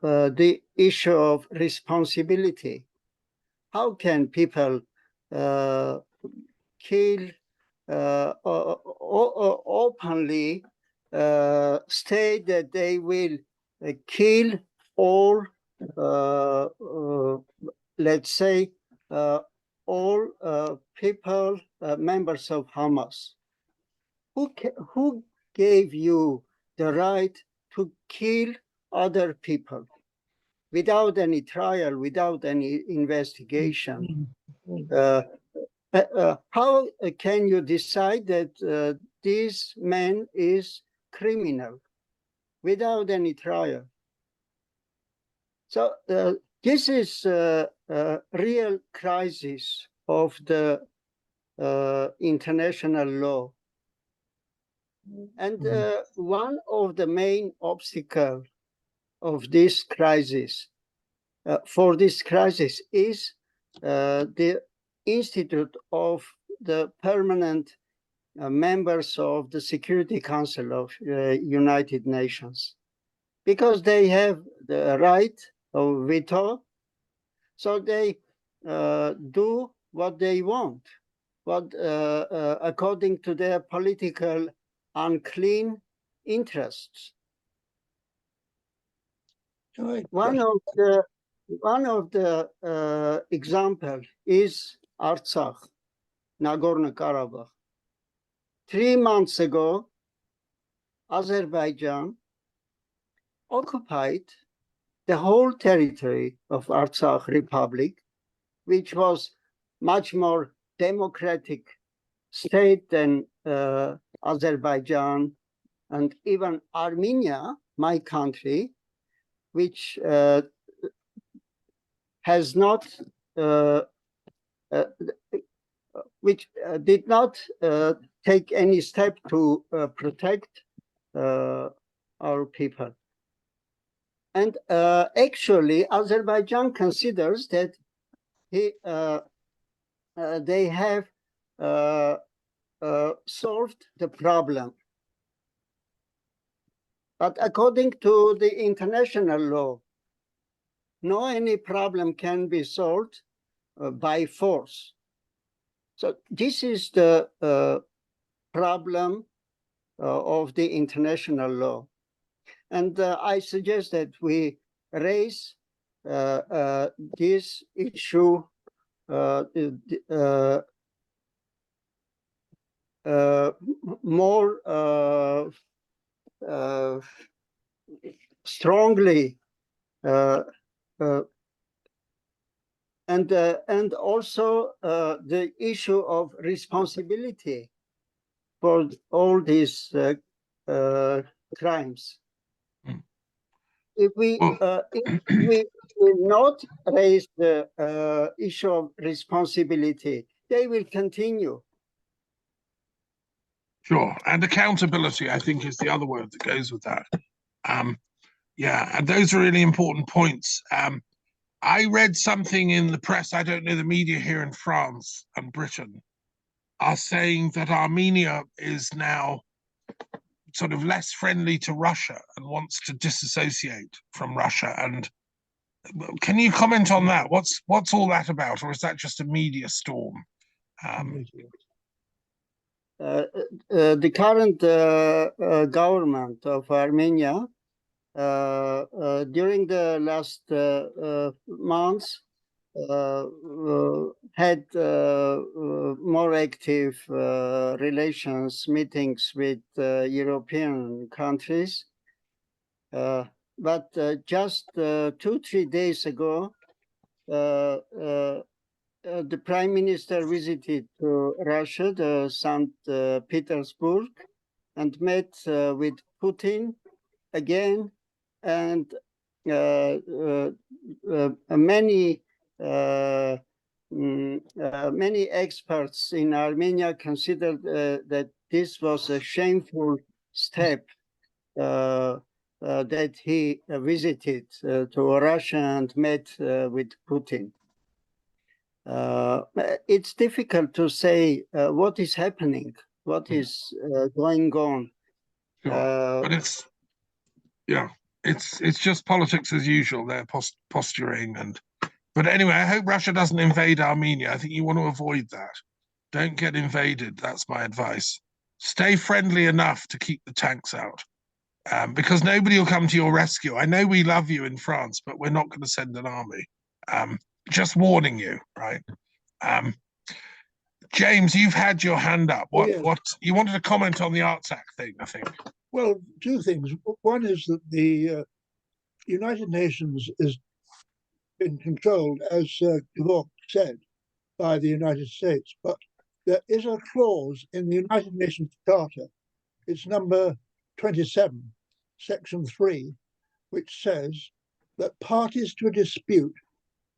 the issue of responsibility. How can people kill openly, state that they will kill all, let's say, all people, members of Hamas, who gave you the right to kill other people without any trial, without any investigation? How can you decide that this man is criminal without any trial? So this is a real crisis of the international law. And one of the main obstacles of this crisis, for this crisis, is the institute of the permanent members of the Security Council of United Nations, because they have the right of veto, so they do what they want, what according to their political unclean interests. One of the example is Artsakh, Nagorno-Karabakh. 3 months ago, Azerbaijan occupied the whole territory of Artsakh Republic, which was much more democratic state than Azerbaijan and even Armenia, my country, which has not, which did not take any step to protect our people. And actually, Azerbaijan considers that they have solved the problem. But according to the international law, no any problem can be solved by force. So this is the problem of the international law. And I suggest that we raise this issue more strongly, and also the issue of responsibility for all these crimes. If we will not raise the issue of responsibility, they will continue. Sure, and accountability, I think, is the other word that goes with that. Yeah, and those are really important points. I read something in the press, I don't know, the media here in France and Britain are saying that Armenia is now sort of less friendly to Russia and wants to disassociate from Russia. And can you comment on that? What's all that about, or is that just a media storm? The current government of Armenia during the last months had more active relations, meetings with European countries. But just 2-3 days ago, the Prime Minister visited Russia, St. Petersburg, and met with Putin again, and many experts in Armenia considered that this was a shameful step that he visited to Russia and met with Putin. It's difficult to say what is happening, what is going on. Sure. But it's just politics as usual. They're posturing, but anyway, I hope Russia doesn't invade Armenia. I think you want to avoid that. Don't get invaded. That's my advice. Stay friendly enough to keep the tanks out, because nobody will come to your rescue. I know we love you in France, but we're not going to send an army. Just warning you, right? James, you've had your hand up. Oh, yes. What you wanted to comment on the Arts Act thing, I think. Well, two things. One is that the United Nations is been controlled, as Gevork said, by the United States. But there is a clause in the United Nations Charter, it's number 27, section 3, which says that parties to a dispute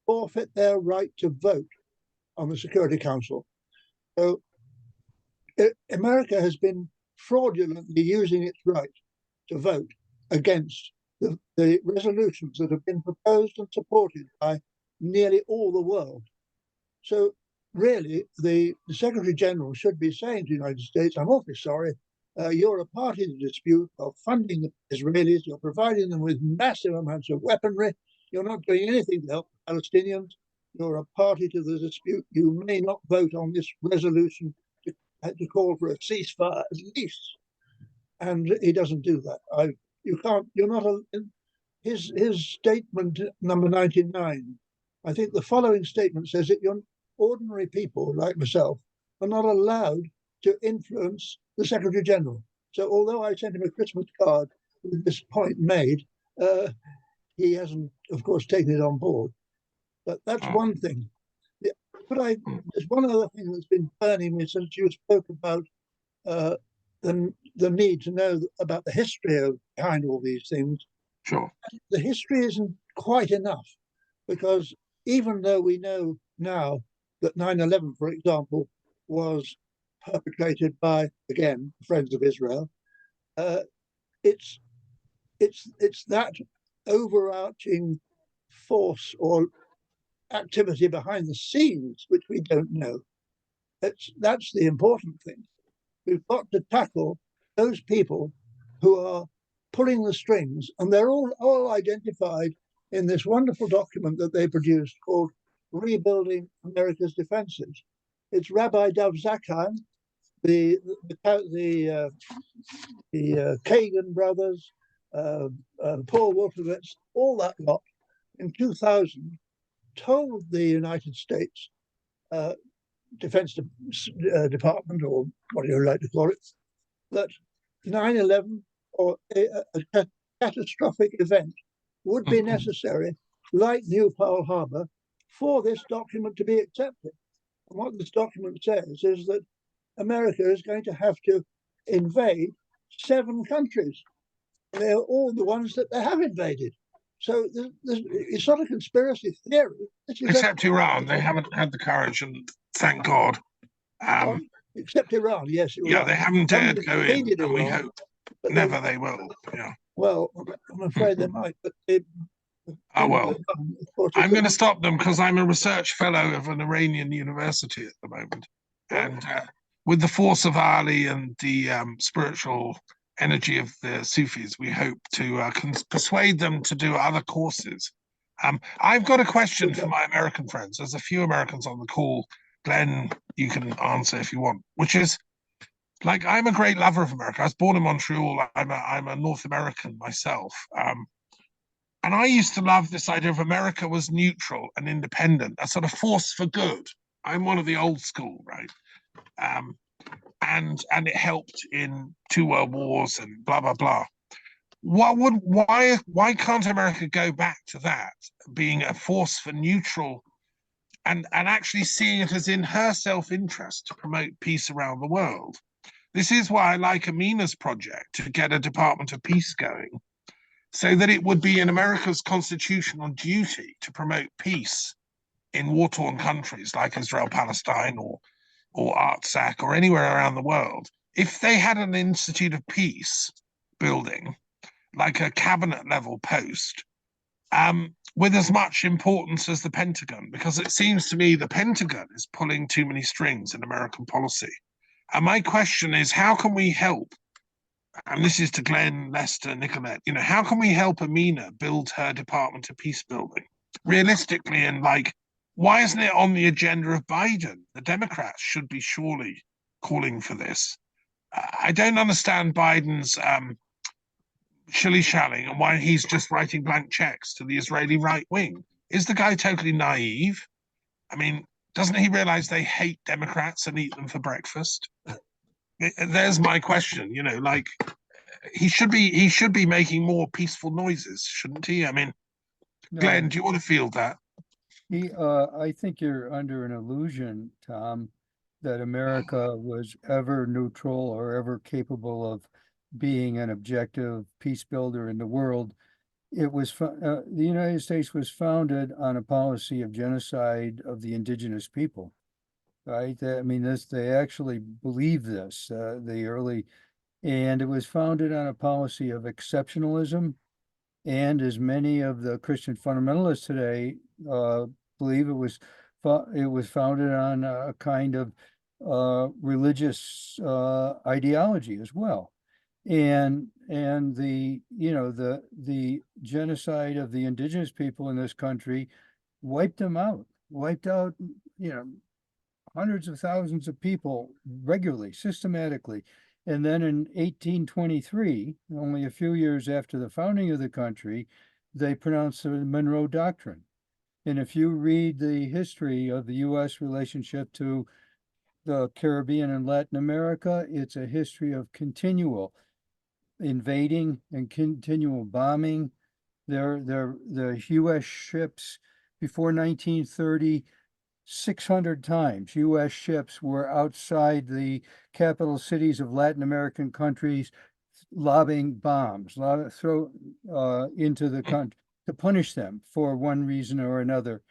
forfeit their right to vote on the Security Council. So America has been fraudulently using its right to vote against the resolutions that have been proposed and supported by nearly all the world. So really, the Secretary General should be saying to the United States, I'm awfully sorry, you're a party to the dispute of funding the Israelis, you're providing them with massive amounts of weaponry, you're not doing anything to help the Palestinians, you're a party to the dispute, you may not vote on this resolution to call for a ceasefire at least. And he doesn't do that. You can't, you're not, his statement number 99, I think the following statement says that ordinary people like myself are not allowed to influence the Secretary General. So although I sent him a Christmas card with this point made, he hasn't, of course, taken it on board. But that's one thing. There's one other thing that's been burning me since you spoke about the need to know about the history behind all these things. Sure. The history isn't quite enough, because even though we know now that 9/11, for example, was perpetrated by, again, Friends of Israel, it's that overarching force or activity behind the scenes which we don't know. That's the important thing. We've got to tackle those people who are pulling the strings, and they're all identified in this wonderful document that they produced called Rebuilding America's Defenses. It's Rabbi Dov Zakheim, the Kagan brothers, Paul Wolfowitz, all that lot in 2000 told the United States Defense Department, or what you like to call it, that 9/11 or a catastrophic event would be necessary, like New Pearl Harbor, for this document to be accepted. And what this document says is that America is going to have to invade 7 countries. They're all the ones that they have invaded. So it's not a conspiracy theory. Except Iran, they haven't had the courage, and thank God. Except Iran, yes. Yeah, they haven't dared go in, and we hope never they will. Yeah. Well, I'm afraid they might, but well, I'm going to stop them because I'm a research fellow of an Iranian university at the moment, and with the force of Ali and the spiritual energy of the Sufis, we hope to persuade them to do other courses. I've got a question for my American friends. There's a few Americans on the call. Glenn, you can answer if you want, which is, like, I'm a great lover of America. I was born in Montreal. I'm a North American myself. And I used to love this idea of America was neutral and independent, a sort of force for good. I'm one of the old school, right? And it helped in 2 world wars and blah, blah, blah. Why can't America go back to that, being a force for neutral and actually seeing it as in her self-interest to promote peace around the world? This is why I like Amena's project to get a Department of Peace going, so that it would be in America's constitutional duty to promote peace in war-torn countries like Israel, Palestine, or Artsakh, or anywhere around the world. If they had an Institute of Peace building, like a cabinet level post, with as much importance as the Pentagon, because it seems to me the Pentagon is pulling too many strings in American policy. And my question is, how can we help? And this is to Glenn, Lester, Nicolette, how can we help Amena build her Department of Peacebuilding realistically? And like, why isn't it on the agenda of Biden? The Democrats should be surely calling for this. I don't understand Biden's shilly-shallying and why he's just writing blank checks to the Israeli right wing. Is the guy totally naive? I mean, doesn't he realize they hate Democrats and eat them for breakfast? There's my question, you know, like he should be making more peaceful noises, shouldn't he? I mean, No, Glenn, do you want to field that? I think you're under an illusion, Tom, that America was ever neutral or ever capable of being an objective peace builder in the world. It was the United States was founded on a policy of genocide of the indigenous people, right? I mean, they actually believe this, and it was founded on a policy of exceptionalism. And as many of the Christian fundamentalists today believe, it was founded on a kind of religious ideology as well. And the genocide of the indigenous people in this country wiped out hundreds of thousands of people regularly, systematically. And then in 1823, only a few years after the founding of the country, they pronounced the Monroe Doctrine. And if you read the history of the U.S. relationship to the Caribbean and Latin America, it's a history of continual invading and continual bombing. The U.S. ships before 1930, 600 times U.S. ships were outside the capital cities of Latin American countries, lobbing bombs, into the country to punish them for one reason or another.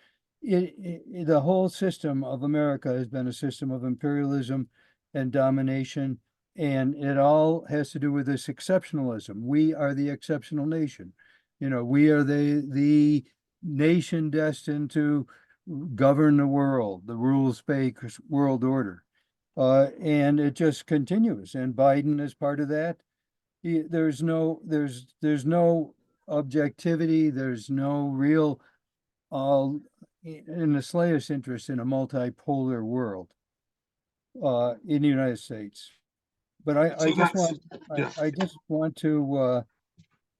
The whole system of America has been a system of imperialism and domination, and it all has to do with this exceptionalism. We are the exceptional nation. You know, we are the nation destined to govern the world, the rules-based world order. And it just continues. And Biden is part of that. There's no objectivity. There's no real, in the slightest interest in a multipolar world in the United States. But I just want to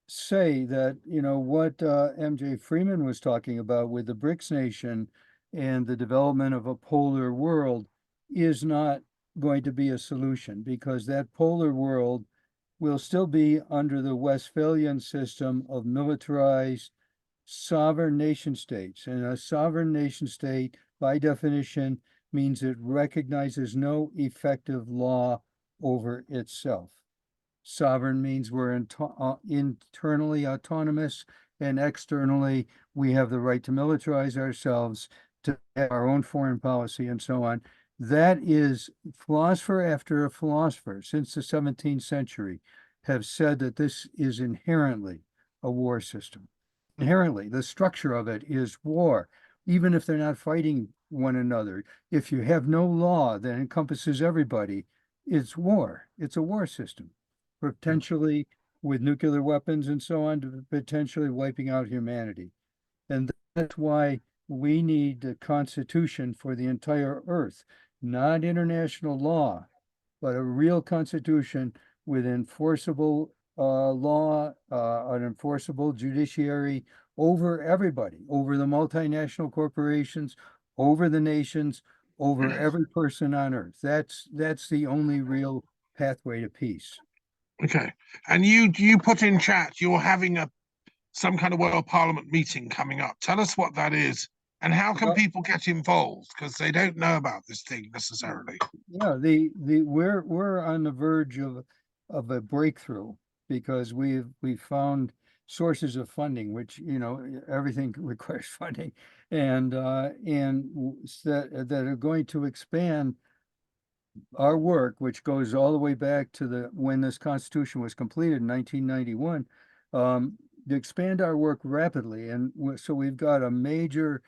say that, you know, what MJ Freeman was talking about with the BRICS nation and the development of a polar world is not going to be a solution, because that polar world will still be under the Westphalian system of militarized sovereign nation states. And a sovereign nation state, by definition, means it recognizes no effective law over itself. Sovereign means we're internally autonomous, and externally we have the right to militarize ourselves, to have our own foreign policy, and so on. That is, philosopher after philosopher since the 17th century have said that this is inherently a war system. Inherently, the structure of it is war, even if they're not fighting one another. If you have no law that encompasses everybody, it's war. It's a war system, potentially with nuclear weapons and so on, to potentially wiping out humanity. And that's why we need a constitution for the entire earth, not international law, but a real constitution with enforceable law, an enforceable judiciary over everybody, over the multinational corporations, over the nations, over every person on earth. That's the only real pathway to peace. Okay. And you put in chat, you're having some kind of World Parliament meeting coming up. Tell us what that is, and how can people get involved, because they don't know about this thing necessarily. Yeah, we're on the verge of a breakthrough, because we've found sources of funding, which, you know, everything requires funding, and that are going to expand our work, which goes all the way back to when this Constitution was completed in 1991, to expand our work rapidly. And so we've got a major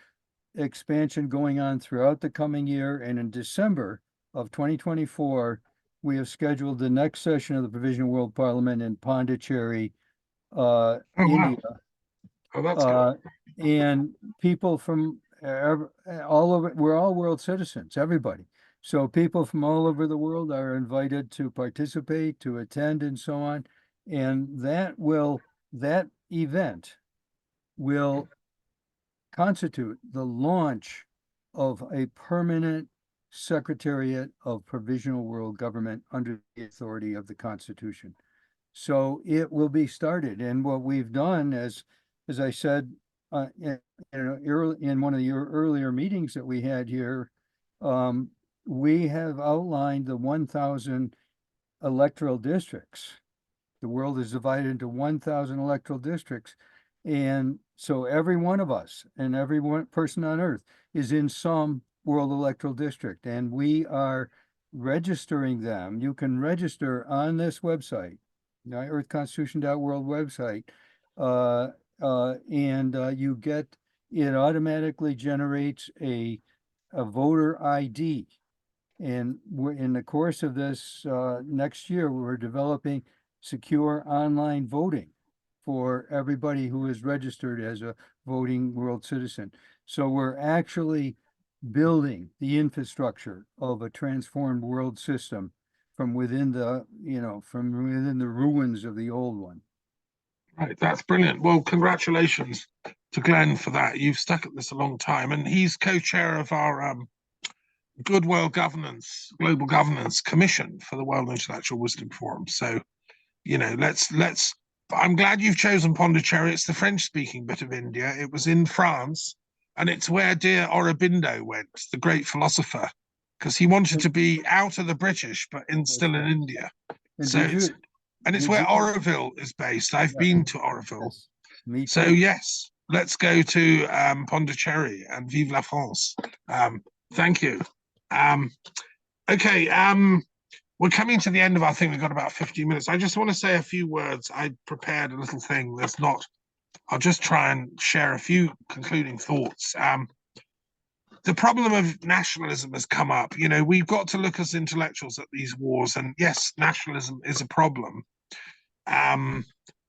expansion going on throughout the coming year. And in December of 2024, we have scheduled the next session of the Provisional World Parliament in Pondicherry, India. Wow. Oh, that's good. And people from all over, we're all world citizens, everybody. So people from all over the world are invited to participate, to attend, and so on. And that event will constitute the launch of a permanent Secretariat of Provisional World Government under the authority of the Constitution. So it will be started. And what we've done, as I said, in one of the earlier meetings that we had here, we have outlined the 1,000 electoral districts. The world is divided into 1,000 electoral districts. And so every one of us and every one person on earth is in some world electoral district, and we are registering them. You can register on this website, earthconstitution.world website, and you get, it automatically generates a voter ID. And we're in the course of this next year, we're developing secure online voting for everybody who is registered as a voting world citizen. So we're actually building the infrastructure of a transformed world system from within the, from within the ruins of the old one. Right, that's brilliant. Well, congratulations to Glenn for that. You've stuck at this a long time, and he's co-chair of our Good World Governance, Global Governance Commission for the World Intellectual Wisdom Forum. So, let's. I'm glad you've chosen Pondicherry. It's the French-speaking bit of India. It was in France, and it's where dear Aurobindo went, the great philosopher, because he wanted to be out of the British, but still in India. And So it's where Auroville is based. I've been to Auroville. Yes, me too. So yes, let's go to Pondicherry and vive la France. Thank you. Okay. We're coming to the end of our thing. We've got about 15 minutes. I just want to say a few words. I prepared a little thing. I'll just try and share a few concluding thoughts. The problem of nationalism has come up. We've got to look as intellectuals at these wars, and yes, nationalism is a problem.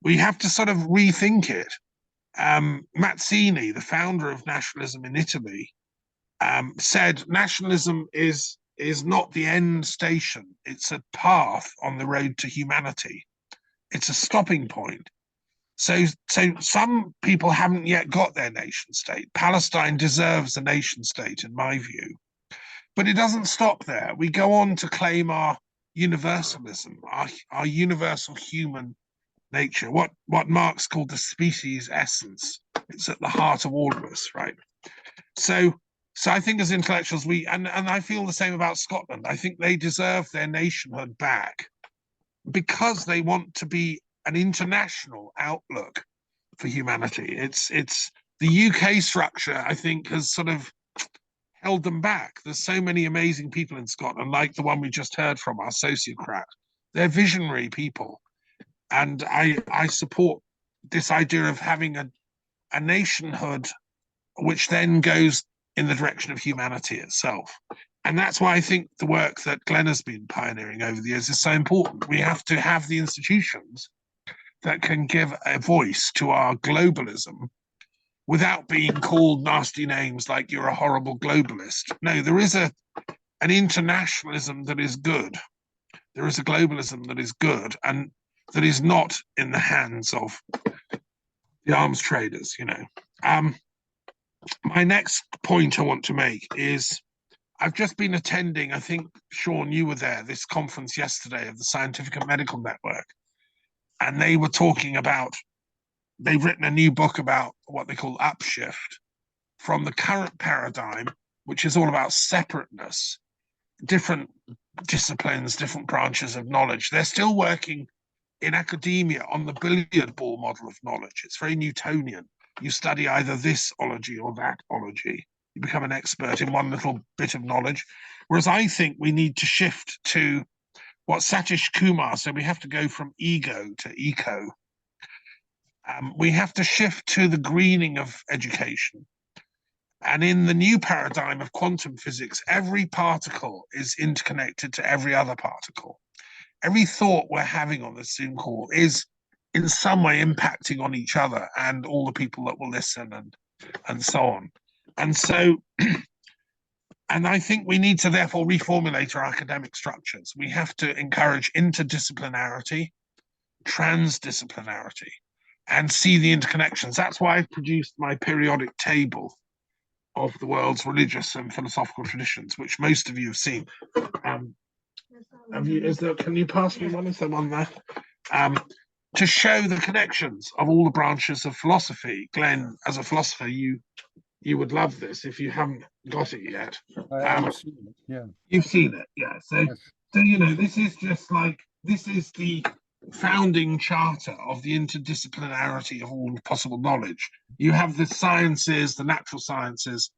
We have to sort of rethink it. Mazzini, the founder of nationalism in Italy, said nationalism is not the end station. It's a path on the road to humanity. It's a stopping point. So some people haven't yet got their nation state. Palestine deserves a nation state, in my view. But it doesn't stop there. We go on to claim our universalism, our universal human nature, what Marx called the species essence. It's at the heart of all of us, right? So I think as intellectuals, and I feel the same about Scotland. I think they deserve their nationhood back because they want to be an international outlook for humanity. It's the UK structure, I think, has sort of held them back. There's so many amazing people in Scotland, like the one we just heard from, our sociocrat. They're visionary people. And I support this idea of having a nationhood which then goes in the direction of humanity itself. And that's why I think the work that Glenn has been pioneering over the years is so important. We have to have the institutions that can give a voice to our globalism without being called nasty names like you're a horrible globalist. No, there is an internationalism that is good. There is a globalism that is good and that is not in the hands of the arms traders, My next point I want to make is I've just been attending, I think, Sean, you were there, this conference yesterday of the Scientific and Medical Network. And they were talking about, they've written a new book about what they call upshift from the current paradigm, which is all about separateness, different disciplines, different branches of knowledge. They're still working in academia on the billiard ball model of knowledge. It's very Newtonian. You study either this ology or that ology. You become an expert in one little bit of knowledge. Whereas I think we need to shift to what Satish Kumar said, we have to go from ego to eco. We have to shift to the greening of education. And in the new paradigm of quantum physics, every particle is interconnected to every other particle. Every thought we're having on this Zoom call is in some way impacting on each other and all the people that will listen and so on. And so, and I think we need to therefore reformulate our academic structures. We have to encourage interdisciplinarity, transdisciplinarity, and see the interconnections. That's why I've produced my periodic table the world's religious and philosophical traditions, which most of you have seen. Can you pass me one? Is there one there? To show the connections of all the branches of philosophy. Glenn, as a philosopher, you would love this if you haven't got it yet. I've seen it, yeah. You've seen it, yeah. So, Yes. so this is just like, this is the founding charter of the interdisciplinarity of all possible knowledge. You have the sciences, the natural sciences,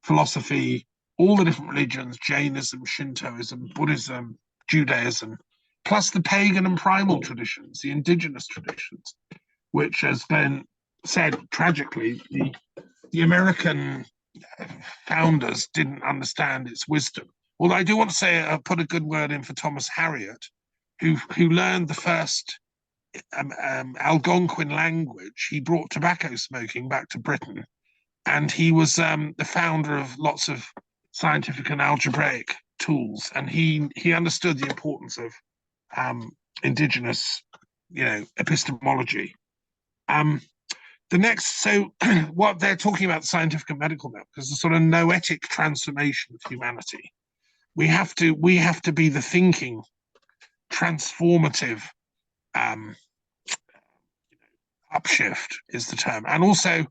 philosophy, all the different religions, Jainism, Shintoism, Buddhism, Judaism, plus the pagan and primal traditions, the indigenous traditions, which, as Glenn said, tragically, the American founders didn't understand its wisdom. Although I do want to say, put a good word in for Thomas Harriot, who learned the first Algonquin language. He brought tobacco smoking back to Britain, and he was the founder of lots of scientific and algebraic tools, and he understood the importance of indigenous, epistemology. So what they're talking about, scientific and medical now, is a sort of noetic transformation of humanity. We have to be the thinking, transformative upshift is the term. And also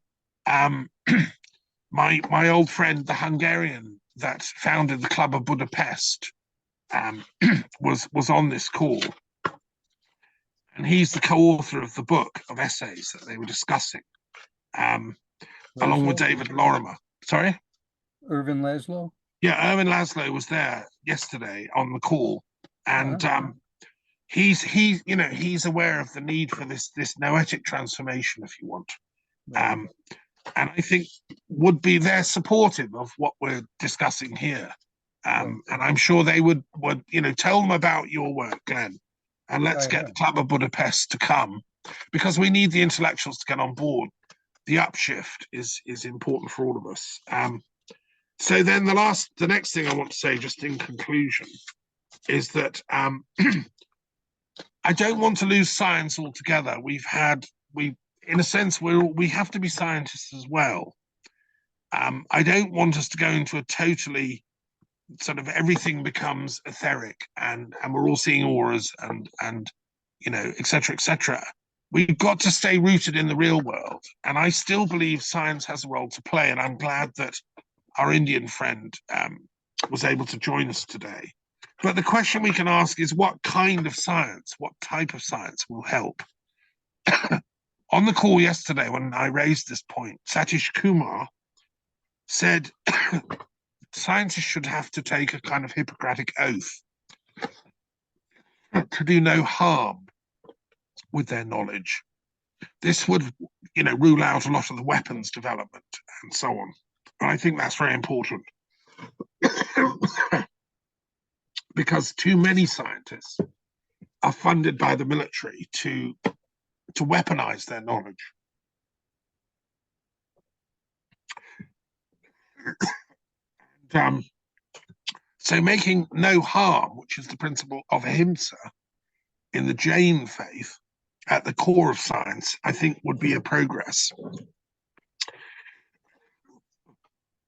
my old friend, the Hungarian that founded the Club of Budapest, was on this call. And he's the co-author of the book of essays that they were discussing, along with David Lorimer. Sorry? Irvin Laszlo? Yeah, Irvin Laszlo was there yesterday on the call, and he's aware of the need for this noetic transformation, if you want. And I think they're supportive of what we're discussing here. And I'm sure they would tell them about your work, Glenn. And let's get the Club of Budapest to come, because we need the intellectuals to get on board. The upshift is important for all of us. So then the next thing I want to say, just in conclusion, is that I don't want to lose science altogether. In a sense, we have to be scientists as well. I don't want us to go into a totally sort of everything becomes etheric and we're all seeing auras and et cetera, et cetera. We've got to stay rooted in the real world. And I still believe science has a role to play. And I'm glad that our Indian friend was able to join us today. But the question we can ask is, what kind of science, what type of science will help? On the call yesterday, when I raised this point, Satish Kumar said scientists should have to take a kind of Hippocratic oath to do no harm with their knowledge. This would, rule out a lot of the weapons development and so on. And I think that's very important. Because too many scientists are funded by the military to weaponize their knowledge. So making no harm, which is the principle of ahimsa in the Jain faith, at the core of science, I think would be a progress.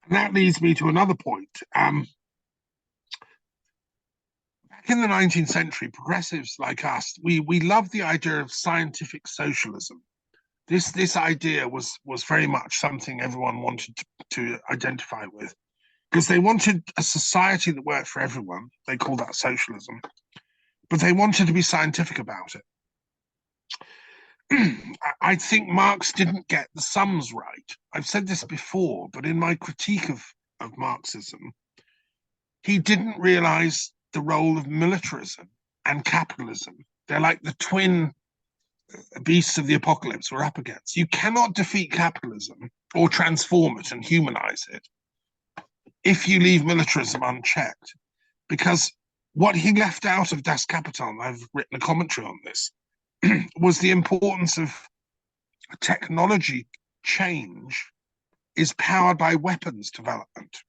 And that leads me to another point. Back in the 19th century, progressives like us, we loved the idea of scientific socialism. This idea was very much something everyone wanted to identify with, because they wanted a society that worked for everyone. They called that socialism, but they wanted to be scientific about it. I think Marx didn't get the sums right. I've said this before, but in my critique of Marxism, he didn't realize the role of militarism and capitalism. They're like the twin beasts of the apocalypse we're up against. You cannot defeat capitalism or transform it and humanize it if you leave militarism unchecked. Because what he left out of Das Kapital, and I've written a commentary on this, was the importance of technology change is powered by weapons development.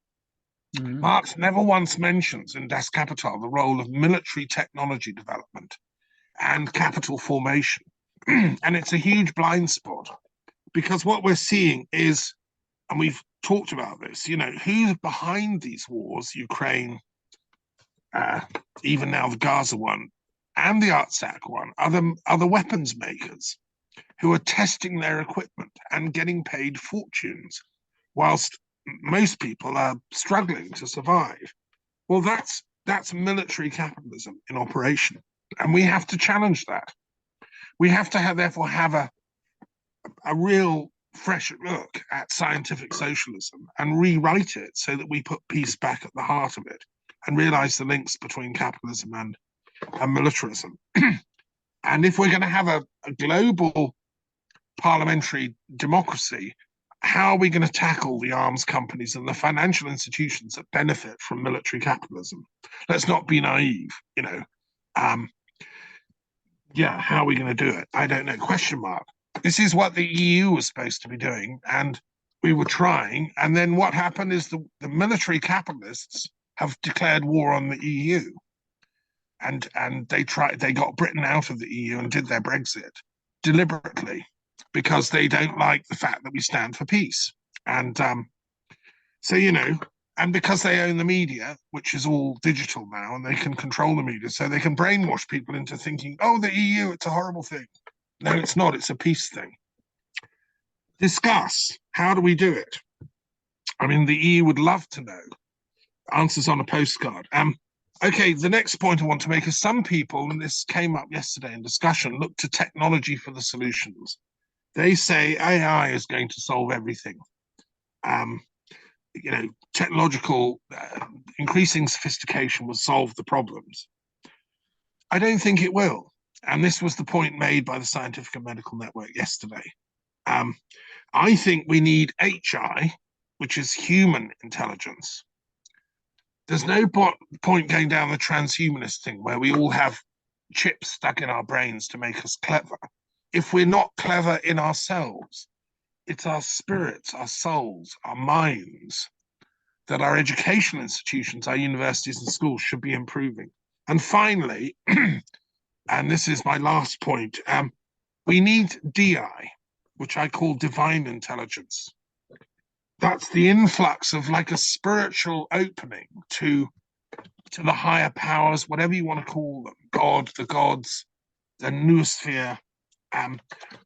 Marx never once mentions in Das Kapital the role of military technology development and capital formation. And it's a huge blind spot, because what we're seeing is and we've talked about this, you know, who's behind these wars, Ukraine, even now the Gaza one, and the Artsakh one, are the weapons makers who are testing their equipment and getting paid fortunes, whilst most people are struggling to survive. Well, that's military capitalism in operation, and we have to challenge that. We have to therefore have a real fresh look at scientific socialism and rewrite it so that we put peace back at the heart of it and realize the links between capitalism and militarism. And if we're going to have a global parliamentary democracy, how are we going to tackle the arms companies and the financial institutions that benefit from military capitalism? Let's not be naive, you know. Yeah, how are we going to do it? I don't know, question mark. This is what the EU was supposed to be doing, and we were trying. And then what happened is the military capitalists have declared war on the EU. And they got Britain out of the EU and did their Brexit deliberately because they don't like the fact that we stand for peace. And so, you know, and because they own the media, which is all digital now, and they can control the media, so they can brainwash people into thinking, oh, the EU, it's a horrible thing. No, it's not. It's a peace thing. Discuss. How do we do it? I mean, the EU would love to know. Answers on a postcard. Okay, the next point I want to make is some people, and this came up yesterday in discussion, look to technology for the solutions. They say AI is going to solve everything. You know, technological, increasing sophistication will solve the problems. I don't think it will. And this was the point made by the Scientific and Medical Network yesterday. I think we need HI, which is human intelligence. There's no point going down the transhumanist thing where we all have chips stuck in our brains to make us clever. If we're not clever in ourselves, it's our spirits, our souls, our minds that our educational institutions, our universities and schools should be improving. And finally, and this is my last point, we need DI, which I call divine intelligence. That's the influx of like a spiritual opening to the higher powers, whatever you want to call them, God, the gods, the noosphere,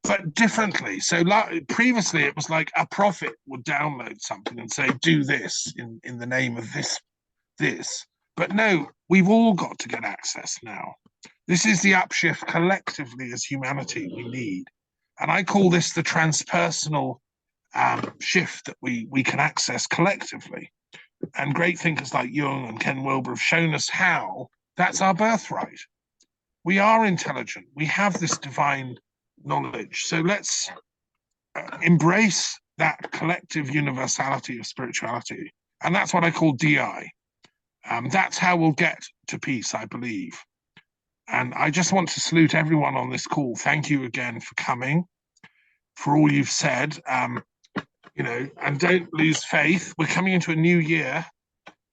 but differently. So previously it was like a prophet would download something and say, do this in the name of this. But no, we've all got to get access now. This is the upshift collectively as humanity we need. And I call this the transpersonal shift that we can access collectively. And great thinkers like Jung and Ken Wilber have shown us how that's our birthright. We are intelligent. We have this divine knowledge. So let's embrace that collective universality of spirituality. And that's what I call DI. That's how we'll get to peace, I believe. And I just want to salute everyone on this call. Thank you again for coming, for all you've said. You know, and don't lose faith. We're coming into a new year.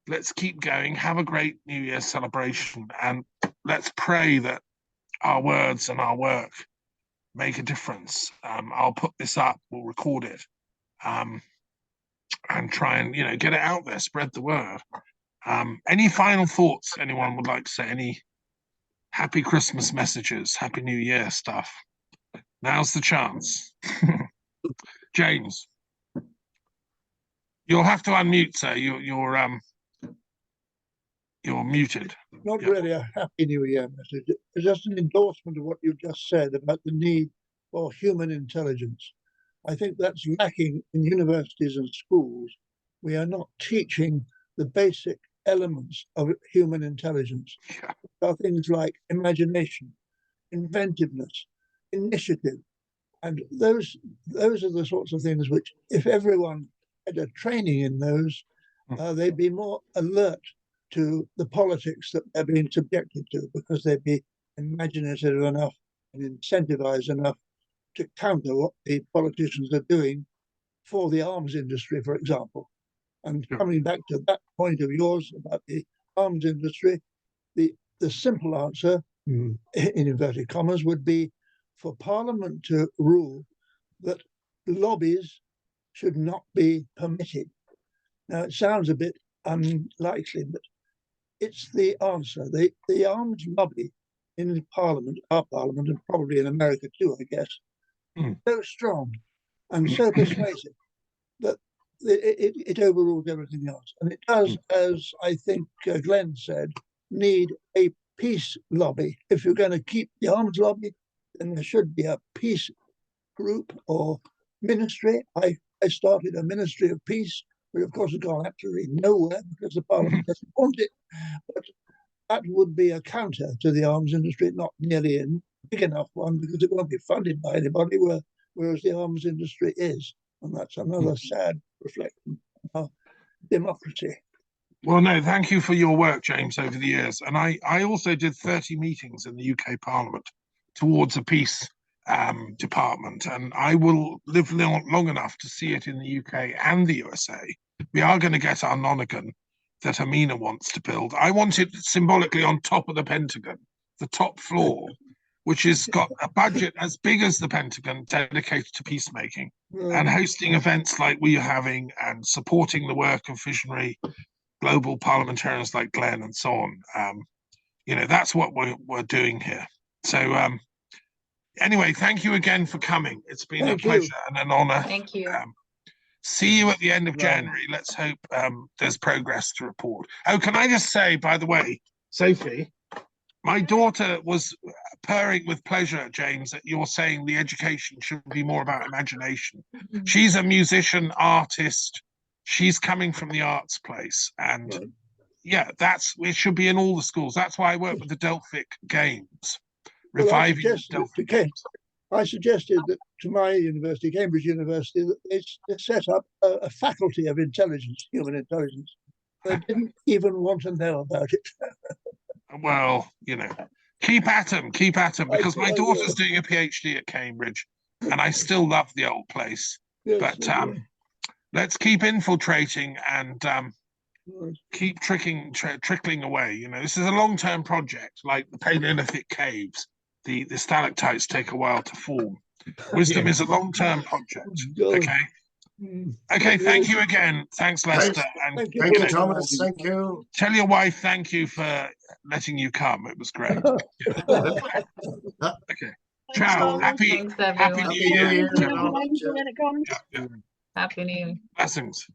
Let's keep going. Have a great New Year celebration. And let's pray that our words and our work make a difference. I'll put this up, we'll record it, and try and, you know, get it out there, spread the word. Any final thoughts anyone would like to say? Any happy Christmas messages, happy New Year stuff? Now's the chance. James, you'll have to unmute, sir. You're muted. Not really a happy New Year message. It's just an endorsement of what you just said about the need for human intelligence. I think that's lacking in universities and schools. We are not teaching the basic elements of human intelligence. There are things like imagination, inventiveness, initiative, and those are the sorts of things which, if everyone had a training in those, they'd be more alert to the politics that they're being subjected to, because they'd be imaginative enough and incentivized enough to counter what the politicians are doing for the arms industry, for example. And coming back to that point of yours about the arms industry, the simple answer, in inverted commas, would be for Parliament to rule that lobbies should not be permitted. Now, it sounds a bit unlikely, but it's the answer. The arms lobby in the Parliament, our Parliament, and probably in America too, I guess, so strong and so persuasive that it overrules everything else. And it does, as I think Glenn said, need a peace lobby. If you're going to keep the arms lobby, then there should be a peace group or ministry. I started a ministry of peace, but of course it's gone absolutely nowhere because the Parliament doesn't want it. But that would be a counter to the arms industry, not nearly a big enough one because it won't be funded by anybody, whereas the arms industry is. And that's another sad reflection of democracy. Well, no, thank you for your work, James, over the years. And I also did 30 meetings in the UK Parliament towards a peace department. And I will live long enough to see it in the UK and the USA. We are going to get our Nonagon that Amena wants to build. I want it symbolically on top of the Pentagon, the top floor, which has got a budget as big as the Pentagon dedicated to peacemaking and hosting events like we are having and supporting the work of visionary global parliamentarians like Glenn and so on. You know, that's what we're doing here. So anyway, thank you again for coming. It's been a pleasure and an honor. Thank you. See you at the end of January. Let's hope there's progress to report. Oh, can I just say, by the way, Sophie, my daughter was purring with pleasure, James, that you're saying the education should be more about imagination. She's a musician, artist. She's coming from the arts place. And yeah, it should be in all the schools. That's why I work with the Delphic Games, reviving the Delphic Games. I suggested that to my university, Cambridge University, that they set up a faculty of intelligence, human intelligence. They didn't even want to know about it. Well, you know, keep at them, because my daughter's doing a PhD at Cambridge, and I still love the old place. Yes, but let's keep infiltrating and keep trickling away. You know, this is a long-term project, like the Paleolithic caves. The stalactites take a while to form. Wisdom is a long-term project. Okay. Okay, thank you again. Thanks, Lester. Thank you, Thomas. Thank you. Tell your wife thank you for letting you come. It was great. Okay. Ciao. Happy New Year. Happy New Year. Blessings.